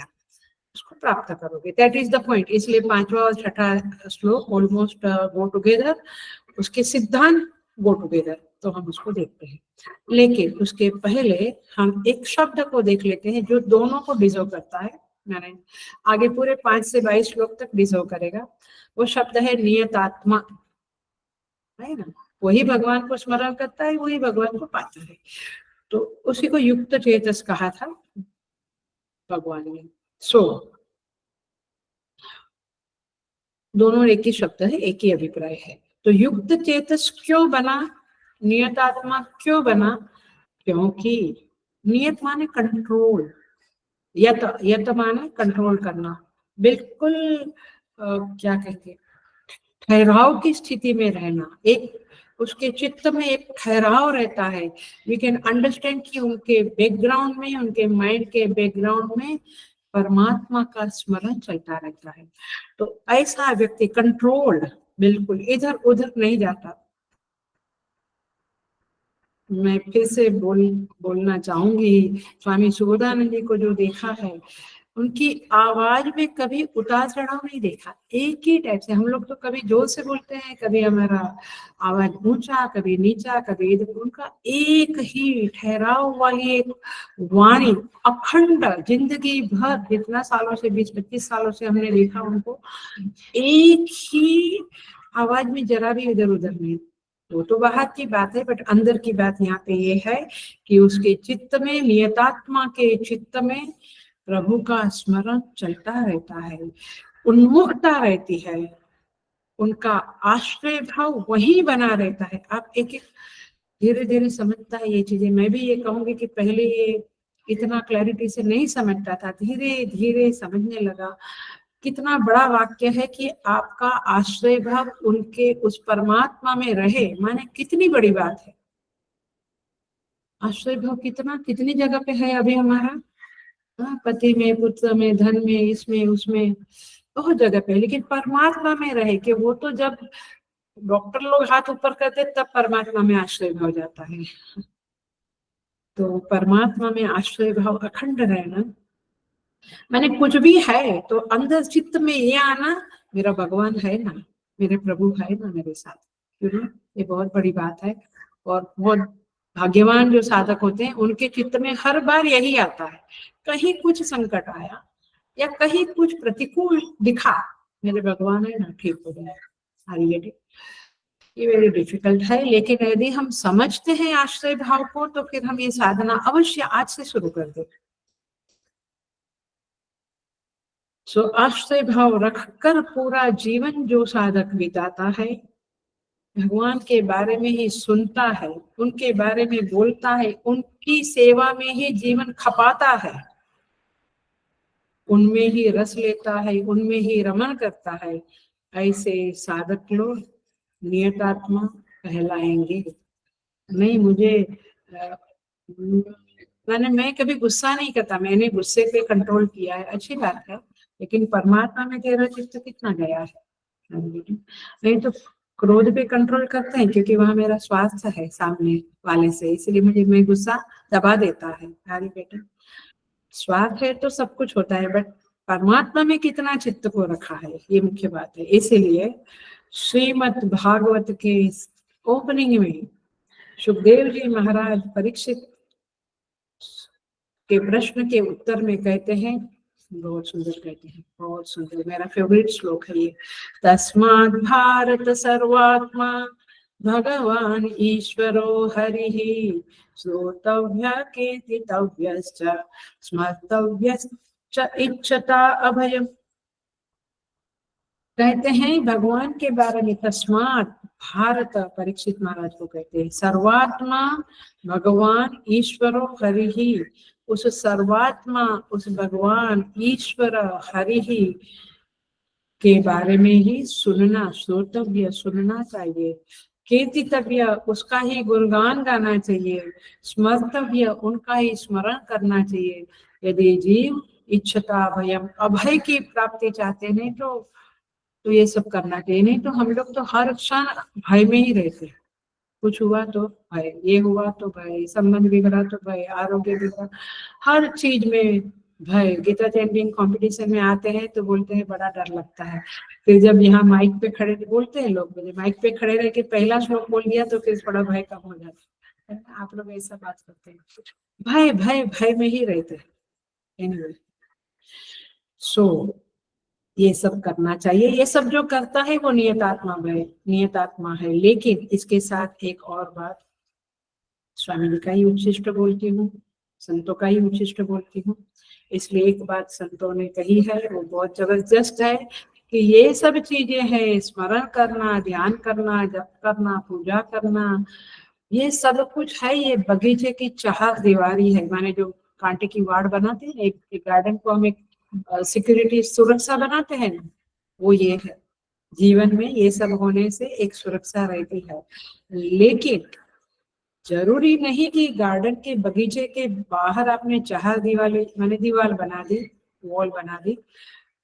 उसको प्राप्त करोगे। That is the point. इसलिए पांचवा और छठा श्लोक ऑलमोस्ट गो टुगेदर, उसके सिद्धांत गो टुगेदर, तो हम उसको देखते हैं। लेकिन उसके पहले हम एक शब्द को देख लेते हैं जो दोनों को डिजर्व करता है। मैंने आगे पूरे 5 से 22 श्लोक तक डिजर्व करेगा। वो शब्द है नियतात्मा, है ना। वही भगवान को स्मरण करता है, वही भगवान को पाता है। तो उसी को युक्त चेतस कहा था भगवान ने। सो दोनों एक ही शब्द है, एक ही अभिप्राय है। तो युक्त चेतस क्यों बना, नियतात्मा क्यों बना? क्योंकि नियत माने कंट्रोल, यत माने कंट्रोल करना, बिल्कुल क्या कहते हैं, ठहराव की स्थिति में रहना। एक उसके चित्त में एक ठहराव रहता है। वी कैन अंडरस्टैंड कि उनके बैकग्राउंड में, उनके माइंड के बैकग्राउंड में परमात्मा का स्मरण चलता रहता है। तो ऐसा व्यक्ति कंट्रोल, बिल्कुल इधर उधर नहीं जाता। मैं फिर से बोलना चाहूंगी, स्वामी सुबोधानंद जी को जो देखा है, उनकी आवाज में कभी उतार चढ़ाव नहीं देखा। एक ही टाइप से, हम लोग तो कभी जोर से बोलते हैं, कभी हमारा आवाज ऊंचा, कभी नीचा, कभी इधर। उनका एक ही ठहराव वाली एक वाणी, अखंड जिंदगी भर, जितना सालों से 20-25 सालों से हमने देखा उनको, एक ही आवाज में जरा भी इधर उधर नहीं। वो तो बाहर की बात है, बट अंदर की बात यहाँ पे ये है कि उसके चित्त में, नियतात्मा के चित्त में प्रभु का स्मरण चलता रहता है, उन्मुखता रहती है, उनका आश्रय भाव वही बना रहता है। आप एक एक धीरे धीरे समझता है ये चीजें। मैं भी ये कहूंगी कि पहले ये इतना क्लैरिटी से नहीं समझता था, धीरे धीरे समझने लगा। कितना बड़ा वाक्य है कि आपका आश्रय भाव उनके उस परमात्मा में रहे, माने कितनी बड़ी बात है। आश्रय भाव कितना, कितनी जगह पे है अभी हमारा, पति में, पुत्र में, धन में, इसमें उसमें, बहुत जगह पे। लेकिन परमात्मा में रहे कि वो तो जब डॉक्टर लोग हाथ ऊपर करते तब परमात्मा में आश्रय भाव जाता है। तो परमात्मा में आश्रय भाव अखंड रहना, मैंने कुछ भी है तो अंदर चित्त में ये आना, मेरा भगवान है ना, मेरे प्रभु है ना मेरे साथ। क्यों, ये बहुत बड़ी बात है। और बहुत भाग्यवान जो साधक होते हैं, उनके चित्त में हर बार यही आता है। कहीं कुछ संकट आया या कहीं कुछ प्रतिकूल दिखा, मेरे भगवान है ना, ठीक हो जाए। ये वेरी डिफिकल्ट है, लेकिन यदि हम समझते हैं आश्रय भाव को, तो फिर हम ये साधना अवश्य आज से शुरू कर दें। सो आश्रय भाव रखकर पूरा जीवन जो साधक बिताता है, भगवान के बारे में ही सुनता है, उनके बारे में बोलता है, उनकी सेवा में ही जीवन खपाता है, उनमें ही रस लेता है, उनमें ही रमन करता है, ऐसे साधक लोग नियतात्मा कहलाएंगे। नहीं, मुझे मैं कभी गुस्सा नहीं करता, मैंने गुस्से पे कंट्रोल किया है, अच्छी बात है। लेकिन परमात्मा में तेरा चित्त कितना गया है? नहीं तो क्रोध पे कंट्रोल करते हैं, क्योंकि वहां मेरा स्वार्थ है सामने वाले से, इसलिए मुझे मैं गुस्सा दबा देता है। अरे बेटा, स्वार्थ है तो सब कुछ होता है, बट परमात्मा में कितना चित्त को रखा है, ये मुख्य बात है। इसीलिए श्रीमद् भागवत के ओपनिंग में सुखदेव जी महाराज परीक्षित के प्रश्न के उत्तर में कहते हैं, बहुत सुंदर कहते हैं, बहुत सुंदर, मेरा फेवरेट श्लोक है ये। तस्मात् भारत सर्वात्मा भगवान ईश्वरो हरिः श्रोतव्य कीर्तितव्यश्च स्मर्तव्यश्च इच्छता अभयम्। कहते हैं भगवान के बारे में, तस्मात् भारत, परीक्षित महाराज को कहते हैं, सर्वात्मा भगवान ईश्वरो हरि ही, उस सर्वात्मा, उस भगवान ईश्वर हरि ही के बारे में ही सुनना, श्रोतव्य, सुनना चाहिए, कीर्तितव्य, उसका ही गुणगान गाना चाहिए, स्मर्तव्य, उनका ही स्मरण करना चाहिए। यदि जीव इच्छता भयम, अभय की प्राप्ति चाहते नहीं तो ये सब करना चाहिए। नहीं तो हम लोग तो हर क्षण भय में ही रहते हैं। कुछ हुआ तो भय, ये हुआ तो भय, संबंध बिगड़ा तो भय, आरोग्य बिगड़ा, हर चीज में भय। गीता चैंटिंग कंपटीशन में आते हैं तो बोलते हैं बड़ा डर लगता है, फिर जब यहाँ माइक पे खड़े बोलते हैं लोग, मुझे माइक पे खड़े रह के पहला श्लोक बोल दिया तो फिर थोड़ा भय कम हो जाता है। आप लोग ऐसा बात करते हैं, भय भय भय में ही रहते हैं। एनीवे, सो ये सब करना चाहिए। ये सब जो करता है वो नियतात्मा है, नियतात्मा है। लेकिन इसके साथ एक और बात, स्वामी जी का ही उच्छिष्ट बोलती हूँ, संतों का ही उच्छिष्ट बोलती हूँ। इसलिए एक बात संतों ने कही है, वो बहुत जबरदस्त है, कि ये सब चीजें हैं, स्मरण करना, ध्यान करना, जप करना, पूजा करना, ये सब कुछ है, ये बगीचे की चार दीवारी है। माने जो कांटे की वाड़ बनाते हैं, एक गार्डन को हम एक सिक्योरिटी, सुरक्षा बनाते हैं ना, वो ये है। जीवन में ये सब होने से एक सुरक्षा रहती है। लेकिन जरूरी नहीं कि गार्डन के, बगीचे के बाहर आपने चार दीवारें, मैंने दीवार बना दी, वॉल बना दी,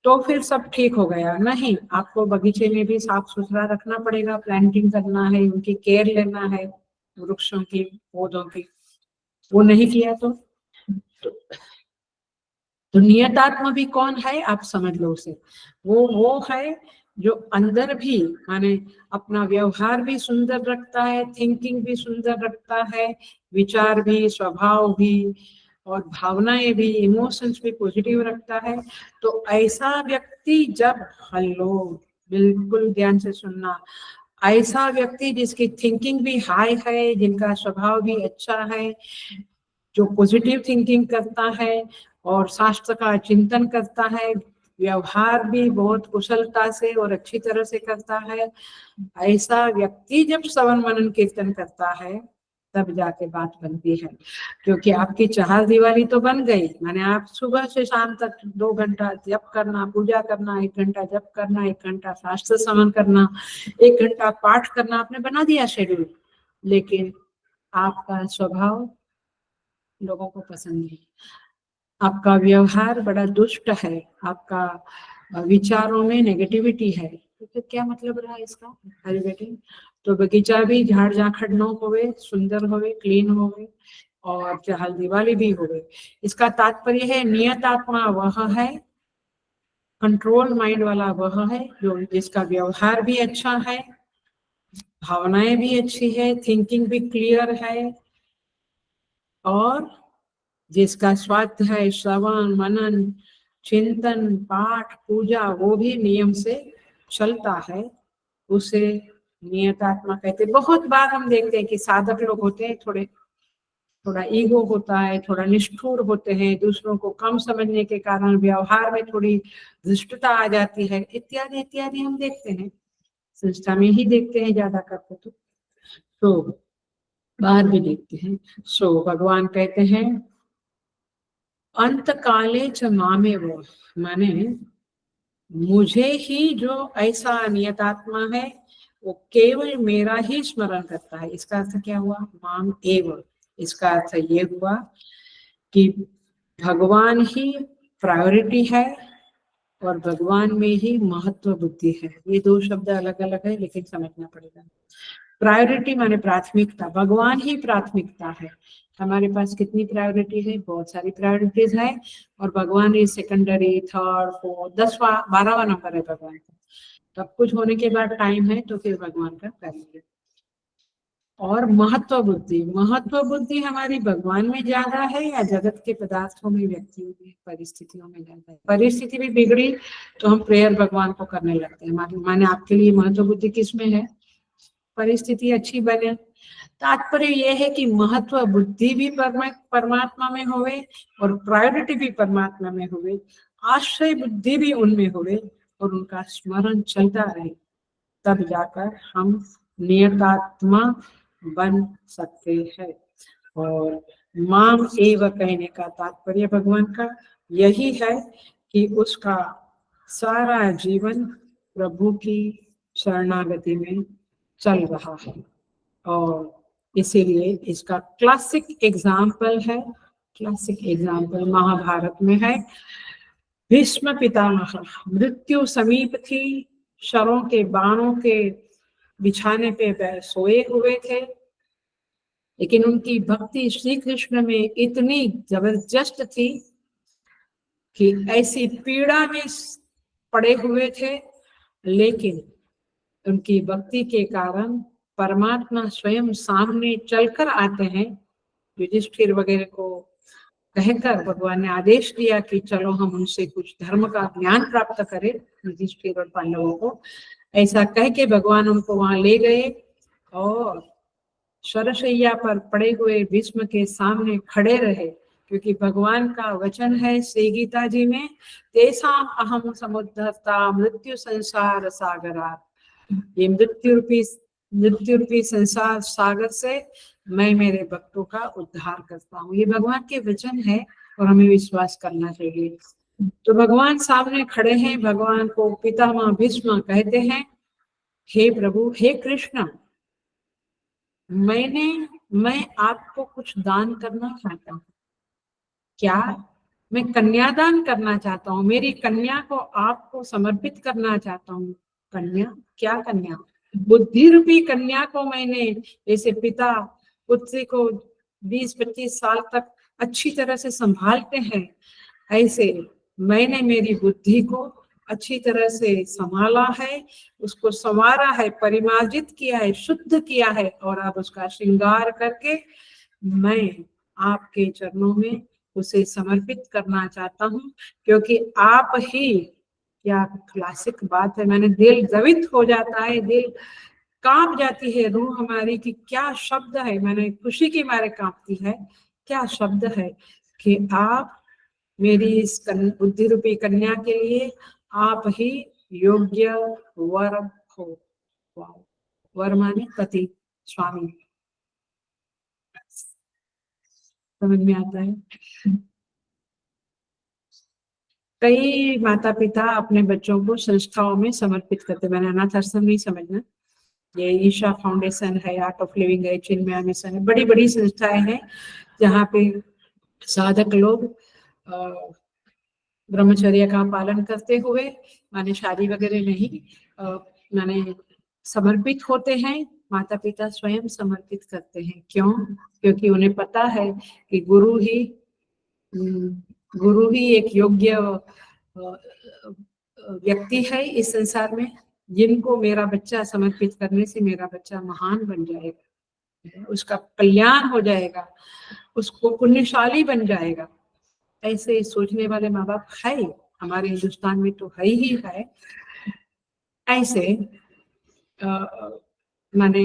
तो फिर सब ठीक हो गया। नहीं, आपको बगीचे में भी साफ सुथरा रखना पड़ेगा, प्लांटिंग करना है, उनकी केयर लेना है, वृक्षों की, पौधों की। वो नहीं किया तो नियतात्मा भी कौन है, आप समझ लो उसे। वो है जो अंदर भी, माने अपना व्यवहार भी सुंदर रखता है, थिंकिंग भी सुंदर रखता है, विचार भी, स्वभाव भी, और भावनाएं भी, इमोशंस भी पॉजिटिव रखता है। तो ऐसा व्यक्ति जब, हेलो, बिल्कुल ध्यान से सुनना, ऐसा व्यक्ति जिसकी थिंकिंग भी हाई है, जिनका स्वभाव भी अच्छा है, जो पॉजिटिव थिंकिंग करता है और शास्त्र का चिंतन करता है, व्यवहार भी बहुत कुशलता से और अच्छी तरह से करता है, ऐसा व्यक्ति जब श्रवण मनन कीर्तन करता है तब जाके बात बनती है। क्योंकि आपकी चार दीवारी तो बन गई, माने आप सुबह से शाम तक 2 घंटा जप करना, पूजा करना, 1 घंटा जप करना, 1 घंटा शास्त्र श्रवण करना, 1 घंटा पाठ करना, आपने बना दिया शेड्यूल। लेकिन आपका स्वभाव लोगों को पसंद नहीं, आपका व्यवहार बड़ा दुष्ट है, आपका विचारों में नेगेटिविटी है, तो फिर क्या मतलब रहा इसका। हरी बेटी, तो बगीचा भी झाड़ झाखड़ न होवे, सुंदर होवे, क्लीन होवे, और चहल दिवाली भी होवे। इसका तात्पर्य है नियत आत्मा वह है, कंट्रोल माइंड वाला वह है, जो जिसका व्यवहार भी अच्छा है, भावनाएं भी अच्छी है, थिंकिंग भी क्लियर है, और जिसका स्वाध्याय, श्रवण मनन, चिंतन, पाठ, पूजा वो भी नियम से चलता है, उसे नियतात्मा कहते। बहुत बार हम देखते हैं कि साधक लोग होते हैं, थोड़ा ईगो होता है, थोड़ा निष्ठुर होते हैं, दूसरों को कम समझने के कारण व्यवहार में थोड़ी धृष्टता आ जाती है, इत्यादि इत्यादि हम देखते हैं, संस्था में ही देखते हैं ज्यादा करके तो बाहर भी देखते हैं। सो भगवान कहते हैं अंत काले च मामे वो, माने मुझे ही जो ऐसा नियतात्मा है वो केवल मेरा ही स्मरण करता है। इसका अर्थ क्या हुआ, माम एव, इसका अर्थ ये हुआ कि भगवान ही प्रायोरिटी है और भगवान में ही महत्व बुद्धि है। ये दो शब्द अलग अलग है लेकिन समझना पड़ेगा। प्रायोरिटी माने प्राथमिकता, भगवान ही प्राथमिकता है। हमारे पास कितनी प्रायोरिटी है, बहुत सारी प्रायोरिटीज है, और भगवान ही सेकेंडरी, थर्ड, फोर्थ, 10वां 12वां नंबर है भगवान का। सब कुछ होने के बाद टाइम है तो फिर भगवान का करेंगे। और महत्व बुद्धि, महत्व बुद्धि हमारी भगवान में ज्यादा है या जगत के पदार्थों में, व्यक्तियों में, परिस्थितियों में ज्यादा है। परिस्थिति भी बिगड़ी तो हम प्रेयर भगवान को करने लगते हैं, माने आपके लिए महत्व बुद्धि किसमें है, परिस्थिति अच्छी बने। तात्पर्य यह है कि महत्व बुद्धि भी परमात्मा में होवे और प्रायोरिटी भी परमात्मा में होवे, आश्रय बुद्धि भी उनमें होवे, और उनका स्मरण चलता रहे, तब जाकर हम नियतात्मा बन सकते हैं। और माम एव कहने का तात्पर्य भगवान का यही है कि उसका सारा जीवन प्रभु की शरणागति में चल रहा है। और इसीलिए इसका क्लासिक एग्जाम्पल महाभारत में है। भीष्म पितामह मृत्यु समीप थी, शरों के बाणों के बिछाने पे सोए हुए थे, लेकिन उनकी भक्ति श्री कृष्ण में इतनी जबरदस्त थी कि ऐसी पीड़ा में पड़े हुए थे, लेकिन उनकी भक्ति के कारण परमात्मा स्वयं सामने चलकर आते हैं। युधिष्ठिर वगैरह को कहकर भगवान ने आदेश दिया कि चलो हम उनसे कुछ धर्म का ज्ञान प्राप्त करें, युधिष्ठिर और पांडवों को। ऐसा कह के भगवान उनको वहां ले गए और शरशैया पर पड़े हुए भीष्म के सामने खड़े रहे, क्योंकि भगवान का वचन है श्री गीता जी में, तेसाम अहम समुद्धर्ता मृत्यु संसार सागरात। ये मृत्यु रूपी संसार सागर से मैं मेरे भक्तों का उद्धार करता हूँ। ये भगवान के वचन है और हमें विश्वास करना चाहिए। तो भगवान सामने खड़े हैं, भगवान को पितामह भीष्म कहते हैं, हे प्रभु, हे कृष्ण, मैं आपको कुछ दान करना चाहता हूँ। क्या? मैं कन्यादान करना चाहता हूँ, मेरी कन्या को आपको समर्पित करना चाहता हूँ। कन्या? क्या कन्या? बुद्धि रूपी कन्या को मैंने, जैसे पिता पुत्री को 20-25 साल तक अच्छी तरह से संभालते हैं, ऐसे मैंने मेरी बुद्धि को अच्छी तरह से संभाला है, उसको संवारा है, परिमार्जित किया है, शुद्ध किया है, और अब उसका श्रृंगार करके मैं आपके चरणों में उसे समर्पित करना चाहता हूँ, क्योंकि आप ही, क्या क्लासिक बात है, मैंने दिल द्रवित हो जाता है, दिल कांप जाती है रूह हमारी कि क्या शब्द है, मैंने खुशी के मारे कांपती है। क्या शब्द है कि आप मेरी इस बुद्धि रूपी कन्या के लिए आप ही योग्य वर हो। वर माने पति, स्वामी। समझ में आता है? कई माता पिता अपने बच्चों को संस्थाओं में समर्पित करते, मैंने अनाथ आश्रम नहीं समझना, ये ईशा फाउंडेशन है, आर्ट ऑफ लिविंग है, चिन्मय मिशन है, बड़ी बड़ी संस्थाएं हैं जहाँ पे साधक लोग ब्रह्मचर्य का पालन करते हुए, माने शादी वगैरह नहीं, माने समर्पित होते हैं। माता पिता स्वयं समर्पित करते हैं। क्यों? क्योंकि उन्हें पता है कि गुरु ही एक योग्य व्यक्ति है इस संसार में, जिनको मेरा बच्चा समर्पित करने से मेरा बच्चा महान बन जाएगा, उसका कल्याण हो जाएगा, उसको पुण्यशाली बन जाएगा। ऐसे सोचने वाले माँ बाप है हमारे हिंदुस्तान में, तो है ही है। ऐसे माने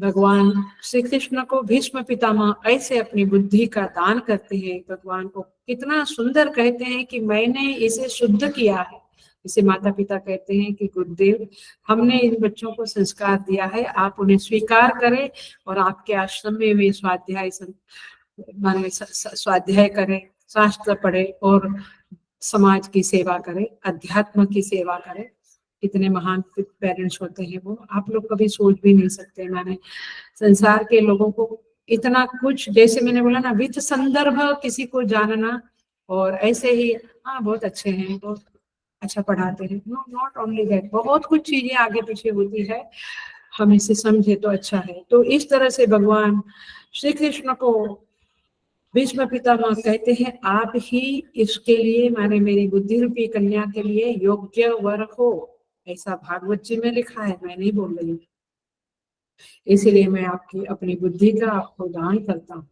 भगवान श्री कृष्ण को भीष्म पितामह ऐसे अपनी बुद्धि का दान करते हैं। भगवान को कितना सुंदर कहते हैं कि मैंने इसे शुद्ध किया है। इसे माता पिता कहते हैं कि गुरुदेव, हमने इन बच्चों को संस्कार दिया है, आप उन्हें स्वीकार करें और आपके आश्रम में वे स्वाध्याय करें, शास्त्र पढ़े और समाज की सेवा करें, अध्यात्म की सेवा करें। कितने महान पेरेंट्स होते हैं वो, आप लोग कभी सोच भी नहीं सकते। मैंने संसार के लोगों को इतना कुछ, जैसे मैंने बोला ना, वित्त संदर्भ किसी को जानना, और ऐसे ही हाँ बहुत अच्छे हैं, बहुत अच्छा पढ़ाते हैं, नो नॉट ओनली दैट, बहुत कुछ चीजें आगे पीछे होती है, हम इसे समझे तो अच्छा है। तो इस तरह से भगवान श्री कृष्ण को भीष्म पितामह कहते हैं, आप ही इसके लिए, माने मेरी बुद्धि रूपी कन्या के लिए योग्य वर हो। ऐसा भागवत जी में लिखा है, मैं नहीं बोल रही, इसीलिए मैं आपकी अपनी बुद्धि का आपको दान करता हूँ।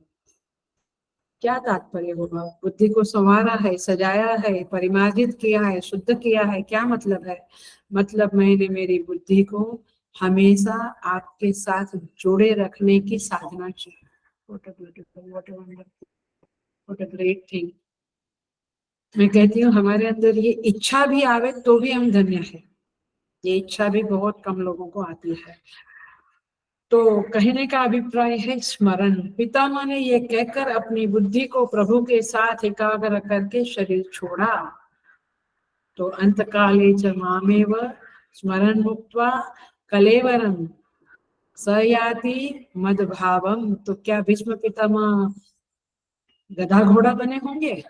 क्या तात्पर्य होगा? बुद्धि को संवारा है, सजाया है, परिमार्जित किया है, शुद्ध किया है, क्या मतलब है? मतलब मैंने मेरी बुद्धि को हमेशा आपके साथ जोड़े रखने की साधना की। What a beautiful, what a wonderful, what a great thing. मैं कहती हूँ हमारे अंदर ये इच्छा भी आवे तो भी हम धन्य है। ये इच्छा भी बहुत कम लोगों को आती है। तो कहने का अभिप्राय है स्मरण। पितामह ने ये कहकर अपनी बुद्धि को प्रभु के साथ एकाग्र करके शरीर छोड़ा। तो अंतकाले च मामेव स्मरण मुक्त्वा कलेवरम सयाति मदभावम। तो क्या भीष्म पितामह गधा घोड़ा बने होंगे?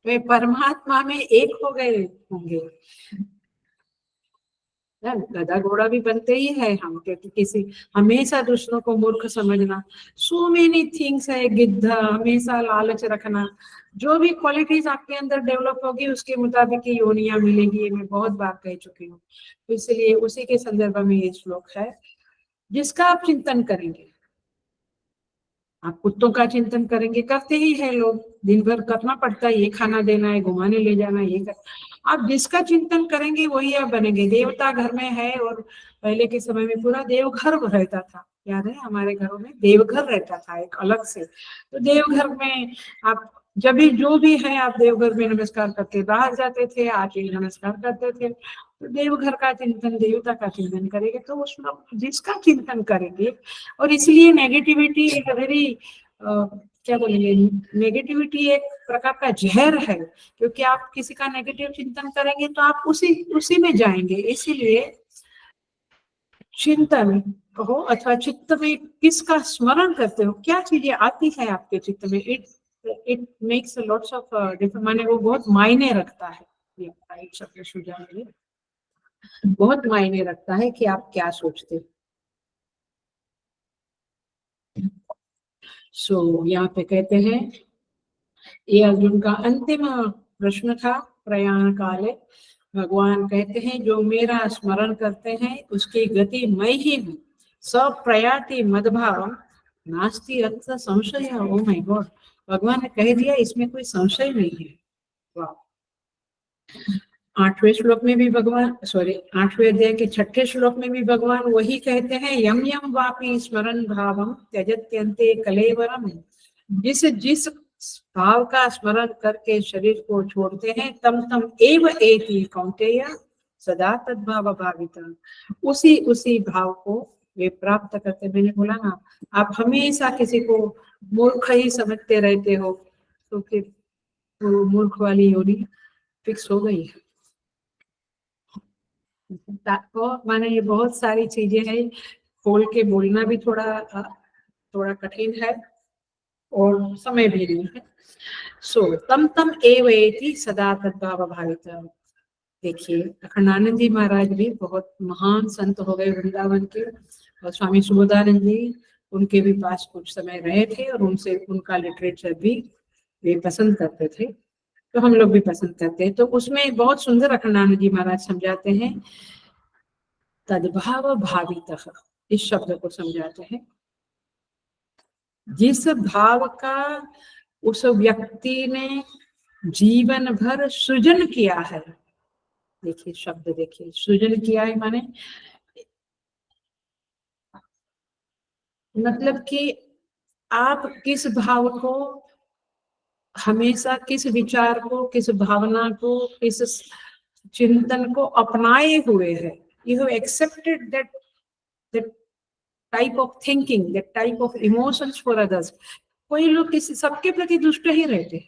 वे परमात्मा में एक हो गए होंगे। गधा घोड़ा भी बनते ही है हम, क्योंकि किसी हमेशा दूसरों को मूर्ख समझना, सो मेनी थिंग्स है, गिद्ध हमेशा लालच रखना, जो भी क्वालिटीज आपके अंदर डेवलप होगी उसके मुताबिक ही योनियां मिलेगी। ये मैं बहुत बार कह चुकी हूँ। तो इसलिए उसी के संदर्भ में ये श्लोक है। जिसका आप चिंतन करेंगे, आप कुत्तों का चिंतन करेंगे, करते ही है लोग, दिन भर करना पड़ता है, ये खाना देना है, घुमाने ले जाना है, ये कर। आप जिसका चिंतन करेंगे वही आप बनेंगे। देवता घर में है, और पहले के समय में पूरा देवघर रहता था। याद है हमारे घरों में देवघर रहता था एक अलग से। तो देवघर में आप जब भी जो भी है, आप देवघर में नमस्कार करके बाहर जाते थे, आके नमस्कार करते थे। तो देवघर का चिंतन, देवता का चिंतन करेंगे तो उसमें जिसका चिंतन करेंगे। और इसलिए नेगेटिविटी एक वेरी क्या बोलेंगे, नेगेटिविटी एक प्रकार का जहर है, क्योंकि आप किसी का नेगेटिव चिंतन करेंगे तो आप उसी में जाएंगे। इसीलिए चिंतन हो अथवा चित्त में किसका स्मरण करते हो, क्या चीजें आती है आपके चित्त में, it makes lots of different, माने वो बहुत मायने रखता है। ये राइट शब्द सुझाव में बहुत मायने रखता है कि आप क्या सोचते हो। यहाँ पे कहते हैं, ये अर्जुन का अंतिम प्रश्न था। प्रयाण काले भगवान कहते हैं जो मेरा स्मरण करते हैं उसकी गति मैं ही हूँ। सब प्रयाति मदभाव नास्ति अर्थ संशय। ओ माय गॉड, भगवान ने कह दिया, इसमें कोई संशय नहीं है। वाह। 8वें श्लोक में भी भगवान, 8वें अध्याय के 6ठे श्लोक में भी भगवान वही कहते हैं, यम यम वापि स्मरण भावम त्यजत्यन्ते कलेवरम। जिस भाव का स्मरण करके शरीर को छोड़ते हैं, तम तम एव एति कौन्तेय सदा तद्भाव भाविता। उसी भाव को वे प्राप्त करते। मैंने बोला ना, आप हमेशा किसी को मूर्ख ही समझते रहते हो तो फिर वो मूर्ख वाली योनि फिक्स हो गई है। तो माने ये बहुत सारी चीजें हैं, खोल के बोलना भी थोड़ा कठिन है और समय भी नहीं है। तम तम एव एति सदा तद्भाव भावित। देखिए अखंडानंद जी महाराज भी बहुत महान संत हो गए वृंदावन के, और स्वामी सुबोधानंद जी उनके भी पास कुछ समय रहे थे, और उनसे उनका लिटरेचर भी वे पसंद करते थे, तो हम लोग भी पसंद करते हैं। तो उसमें बहुत सुंदर अखंडानंद जी महाराज समझाते हैं, तद्भाव भावितः, इस शब्द को समझाते हैं। जिस भाव का उस व्यक्ति ने जीवन भर सृजन किया है, देखिए शब्द देखिए, सृजन किया है माने मतलब कि आप किस भाव को हमेशा, किस विचार को, किस भावना को, किस चिंतन को अपनाए हुए है। You have accepted that type of thinking, that type of emotions for others. कोई लोग किसी सबके प्रति दुष्ट ही रहते,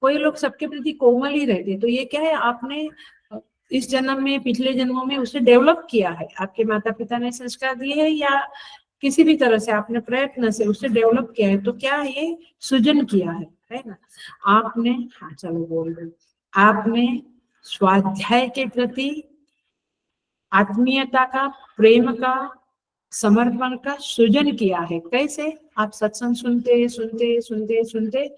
कोई लोग सबके प्रति कोमल ही रहते। तो ये क्या है, आपने इस जन्म में, पिछले जन्मों में उसे डेवलप किया है, आपके माता पिता ने संस्कार दिए हैं, या किसी भी तरह से आपने प्रयत्न से उसे डेवलप किया है। तो क्या ये सृजन किया है ना। आपने, हाँ चलो बोल रहे, आपने स्वाध्याय के प्रति आत्मीयता का, प्रेम का, समर्पण का सृजन किया है। कैसे? आप सत्संग सुनते सुनते सुनते सुनते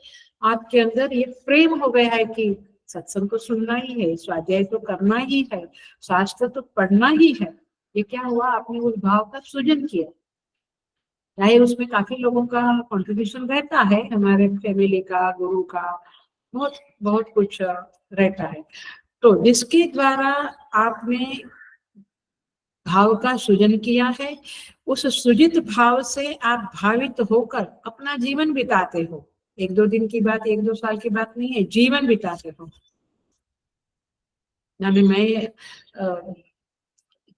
आपके अंदर ये प्रेम हो गया है कि सत्संग को सुनना ही है, स्वाध्याय तो करना ही है, शास्त्र तो पढ़ना ही है। ये क्या हुआ, आपने उस भाव का सृजन किया। चाहे उसमें काफी लोगों का कंट्रीब्यूशन रहता है, हमारे फैमिली का, गुरु का, बहुत बहुत कुछ रहता है। तो जिसके द्वारा आपने भाव का सृजन किया है, उस सृजित भाव से आप भावित होकर अपना जीवन बिताते हो। एक दो दिन की बात, एक दो साल की बात नहीं है, जीवन बिताते हो। अभी मैं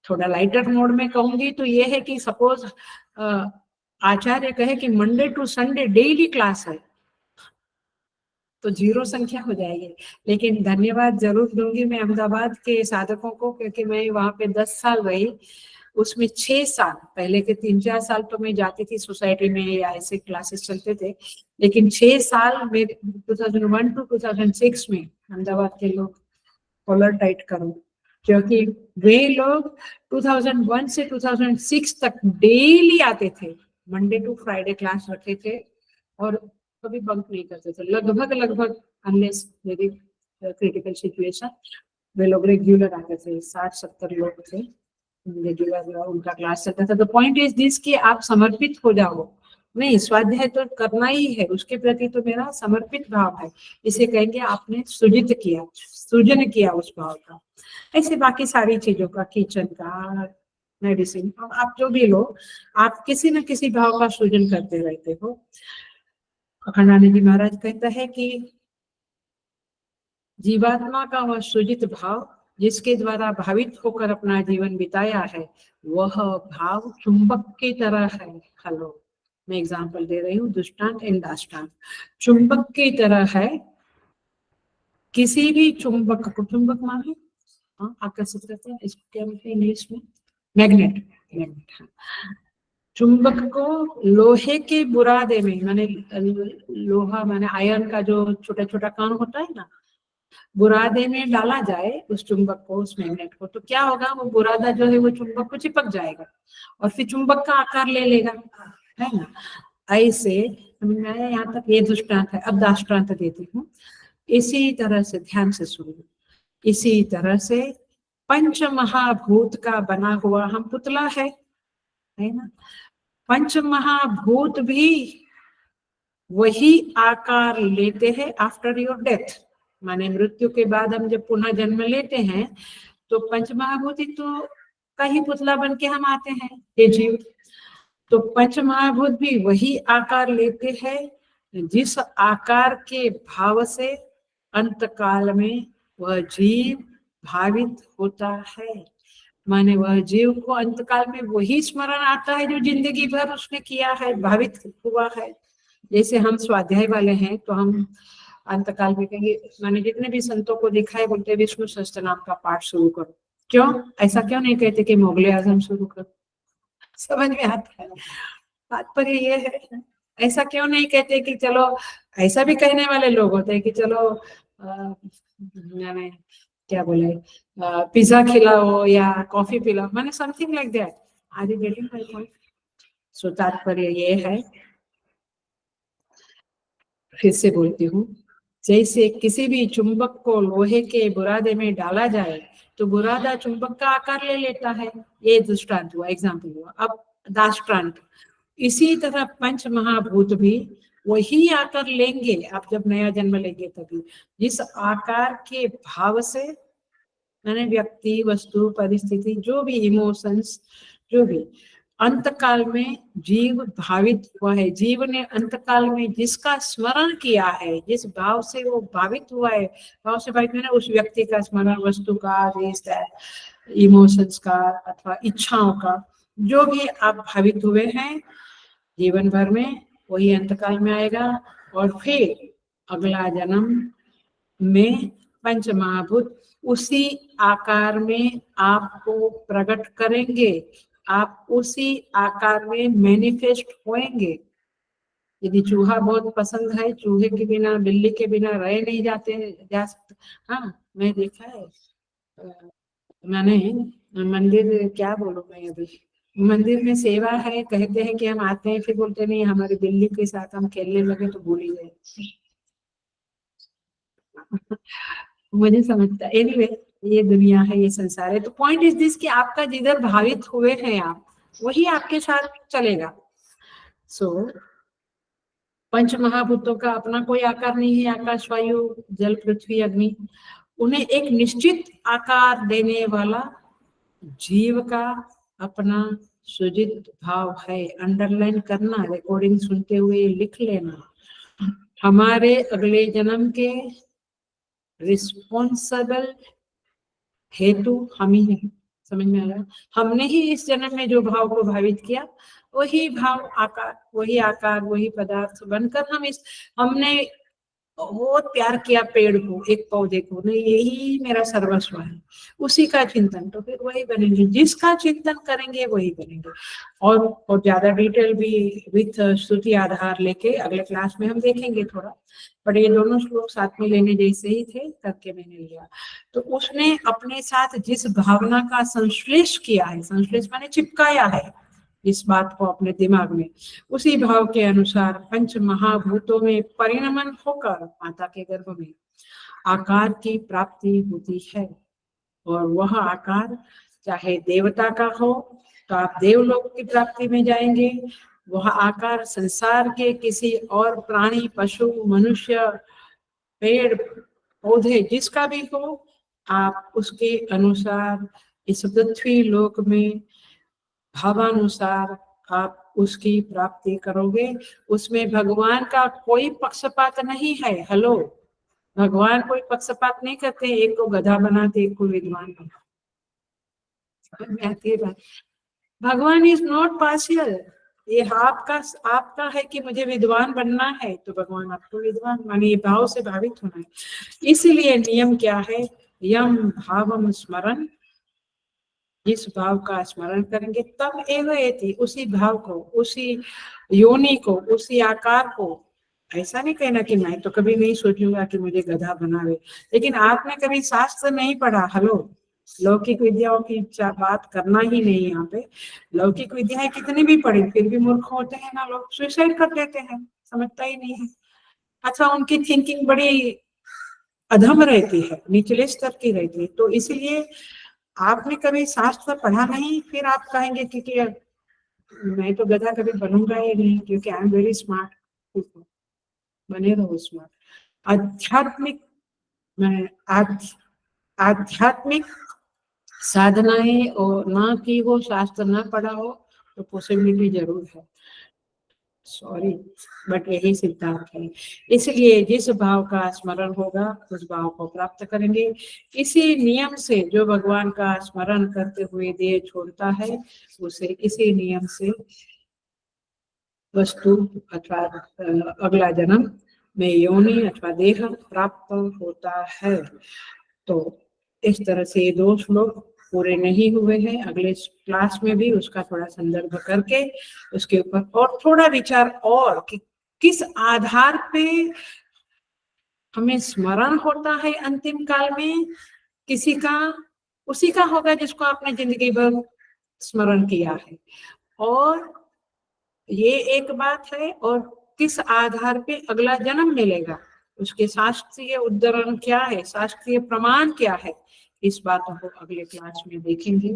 थोड़ा लाइटर मोड में कहूंगी तो ये है कि सपोज आचार्य कहे कि Monday to Sunday daily class है, तो जीरो संख्या हो जाएगी। लेकिन धन्यवाद जरूर दूंगी मैं अहमदाबाद के साधकों को, क्योंकि मैं वहां पे 10 साल रही। उसमें 6 साल, पहले के 3-4 साल तो मैं जाती थी सोसाइटी में या ऐसे क्लासेस चलते थे, लेकिन 6 साल मेरे 2001 टू 2006 में अहमदाबाद के लोग कॉलर टाइट करो, क्योंकि वे लोग 2001 से 2006 तक डेली आते थे, मंडे टू फ्राइडे क्लास रखते थे और कभी बंक नहीं करते थे, लगभग अनलेस वेरी क्रिटिकल सिचुएशन वे लोग रेगुलर आते थे। 60-70 लोग थे रेगुलर, उनका क्लास चलता था। तो पॉइंट इज दिस कि आप समर्पित हो जाओ। नहीं, स्वाध्याय तो करना ही है, उसके प्रति तो मेरा समर्पित भाव है, इसे कहेंगे आपने सृजित किया, सृजन किया उस भाव का। ऐसे बाकी सारी चीजों का, किचन का, मेडिसिन, आप जो भी लो, आप किसी न किसी भाव का सृजन करते रहते हो। अखंडानंद जी महाराज कहता है कि जीवात्मा का वह सृजित भाव जिसके द्वारा भावित होकर अपना जीवन बिताया है, वह भाव चुंबक की तरह है। हेलो, मैं एग्जांपल दे रही हूँ, दृष्टांत एंड दाष्टांत। चुंबक की तरह है। किसी भी चुंबक को, चुंबक माने आकर्षित करते हैं, इसको क्या बोलते हैं इंग्लिश में? मैग्नेट। मैग्नेट, चुंबक को लोहे के बुरादे में, माने लोहा माने आयरन का जो छोटा छोटा कण होता है ना, बुरादे में डाला जाए उस चुंबक को, उस मैग्नेट को, तो क्या होगा, वो बुरादा जो है वो चुंबक को चिपक जाएगा और फिर चुंबक का आकार ले लेगा, है ना। ऐसे समझ में आया यहाँ तक? ये दृष्टांत है। अब दाष्टांत देती हूँ। इसी तरह से ध्यान से सुनो, इसी तरह से पंच महाभूत का बना हुआ हम पुतला है ना। पंच महाभूत भी वही आकार लेते हैं आफ्टर योर डेथ, माने मृत्यु के बाद हम जब पुनः जन्म लेते हैं तो पंच महाभूत तो का ही पुतला बन के हम आते हैं, ये जीव। तो पंच महाभूत भी वही आकार लेते हैं जिस आकार के भाव से अंत काल में वह जीव भावित होता है। माने वह जीव को अंत काल में वही स्मरण आता है जो जिंदगी भर उसने किया है, भावित हुआ है। जैसे हम स्वाध्याय वाले हैं तो हम अंतकाल में कहेंगे, मैंने जितने भी संतों को देखा है बोलते विष्णु सहस्त्रनाम का पाठ शुरू करो। क्यों ऐसा क्यों नहीं कहते कि मुगले आजम शुरू करो? समझ में आता है तात्पर्य ये है। ऐसा क्यों नहीं कहते कि चलो, ऐसा भी कहने वाले लोग होते हैं कि चलो मैंने क्या बोले, पिज्जा खिलाओ या कॉफी पिलाओ, मैंने something like that. Are you getting my point? So तात्पर्य ये है, फिर से बोलती हूँ, जैसे किसी भी चुंबक को लोहे के बुरादे में डाला जाए तो बुरादा चुंबक का आकार ले लेता है। ये दृष्टांत हुआ, एग्जाम्पल हुआ। अब दाष्टांत, इसी तरह पंच महाभूत भी वही आकार लेंगे आप जब नया जन्म लेंगे तभी, जिस आकार के भाव से, मैंने व्यक्ति, वस्तु, परिस्थिति, जो भी इमोशंस, जो भी अंतकाल में जीव भावित हुआ है, जीव ने अंतकाल में जिसका स्मरण किया है, जिस भाव से वो भावित हुआ है, भाव से भावित मैंने उस व्यक्ति का स्मरण, वस्तु का, इमोशंस का अथवा इच्छाओं का, जो भी आप भावित हुए हैं जीवन भर में, वही अंतकाल में आएगा और फिर अगला जन्म में पंच महाभूत उसी आकार में आपको प्रकट करेंगे, आप उसी आकार में मैनिफेस्ट होएंगे। यदि चूहा बहुत पसंद है, चूहे के बिना, बिल्ली के बिना रह नहीं जा सकते। हाँ, मैं देखा है, मैंने मंदिर, क्या बोलूं मैं, अभी मंदिर में सेवा है, कहते हैं कि हम आते हैं, फिर बोलते नहीं हमारी बिल्ली के साथ हम खेलने लगे तो भूल ही गए। मुझे समझता एनीवे, ये दुनिया है, ये संसार है। तो पॉइंट इज दिस कि आपका जिधर भावित हुए हैं आप, वही आपके साथ चलेगा। सो पंच महाभूतों का अपना कोई आकार नहीं है, आकाश, वायु, जल, पृथ्वी, अग्नि। उन्हें एक निश्चित आकार देने वाला जीव का अपना सृजित भाव है। अंडरलाइन करना, रिकॉर्डिंग सुनते हुए लिख लेना। हमारे अगले जन्म के रिस्पॉन्सिबल हेतु हम ही हैं। समझ में आया? हमने ही इस जन्म में जो भाव को भावित किया, वही भाव आकार, वही पदार्थ बनकर हमने बहुत प्यार किया पेड़ को, एक पौधे को, नहीं यही मेरा सर्वस्व है, उसी का चिंतन, तो फिर वही बनेंगे, जिसका चिंतन करेंगे वही बनेंगे। और ज्यादा डिटेल भी विथ श्रुति आधार लेके अगले क्लास में हम देखेंगे थोड़ा, पर ये दोनों श्लोक साथ में लेने जैसे ही थे करके मैंने लिया। तो उसने अपने साथ जिस भावना का संश्लेष किया है, संश्लेष माने चिपकाया है इस बात को अपने दिमाग में, उसी भाव के अनुसार पंच महाभूतों में परिणमन होकर माता के गर्भ में आकार की प्राप्ति होती है। और वह आकार चाहे देवता का हो तो आप देवलोक की प्राप्ति में जाएंगे, वह आकार संसार के किसी और प्राणी, पशु, मनुष्य, पेड़ पौधे जिसका भी हो, आप उसके अनुसार इस पृथ्वी लोक में भावानुसार आप उसकी प्राप्ति करोगे। उसमें भगवान का कोई पक्षपात नहीं है। हेलो, भगवान कोई पक्षपात नहीं करते, एक को गधा बनाते, एक को विद्वान बनाते। भगवान इज नॉट पार्शियल। ये आपका है कि मुझे विद्वान बनना है, तो भगवान आपको विद्वान माने, ये भाव से भावित होना है। इसलिए नियम क्या है? यम भावम स्मरण, जिस भाव का स्मरण करेंगे तब एवं उसी भाव को, उसी योनि को, उसी आकार को। ऐसा नहीं कहना कि मैं तो कभी नहीं सोचूंगा कि मुझे गधा बनावे, लेकिन आपने कभी शास्त्र नहीं पढ़ा। हेलो, लौकिक विद्याओं की बात करना ही नहीं यहाँ पे। लौकिक विद्याएं कितनी भी पढ़ी फिर भी मूर्ख होते हैं ना लोग, सुसाइड कर देते हैं, समझता ही नहीं है। अच्छा, उनकी थिंकिंग बड़ी अधम रहती है, निचले स्तर की रहती है। तो इसलिए आपने कभी शास्त्र पढ़ा नहीं, फिर आप कहेंगे कि मैं तो गधा कभी बनूंगा ही नहीं क्योंकि आई एम वेरी स्मार्ट। बने रहो स्मार्ट। आध्यात्मिक आध्यात्मिक साधनाएं और ना की हो, शास्त्र ना पढ़ा हो, तो पॉसिबिलिटी जरूर है, सॉरी, बट यही सिद्धांत है। इसलिए जिस भाव का स्मरण होगा उस भाव को प्राप्त करेंगे। इसी नियम से जो भगवान का स्मरण करते हुए देह छोड़ता है, उसे इसी नियम से वस्तु अथवा अगला जन्म में योनि अथवा देह प्राप्त होता है। तो इस तरह से ये दो श्लोक पूरे नहीं हुए हैं। अगले क्लास में भी उसका थोड़ा संदर्भ करके उसके ऊपर और थोड़ा विचार, और कि किस आधार पे हमें स्मरण होता है अंतिम काल में, किसी का उसी का होगा जिसको आपने जिंदगी भर स्मरण किया है। और ये एक बात है, और किस आधार पे अगला जन्म मिलेगा, उसके शास्त्रीय उद्धरण क्या है, शास्त्रीय प्रमाण क्या है, इस बातों को अगले क्लास में देखेंगे।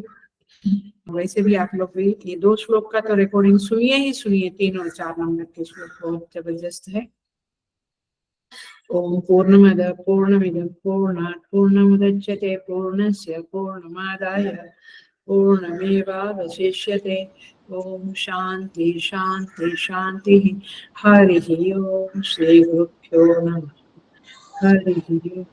वैसे भी आप लोग भी ये दो श्लोक का तो रिकॉर्डिंग सुनिए ही सुनिए, 3 और 4 नंबर के श्लोक बहुत जबरदस्त है। ओम पूर्णमद पूर्णमिदं पूर्णात् पूर्णमुदच्यते पूर्णस्य पूर्णमादाय पूर्णमेवावशिष्यते। ओम शांति शांति शांति। हरि ओम। श्री गुरुभ्यो नमः। हरि ओम।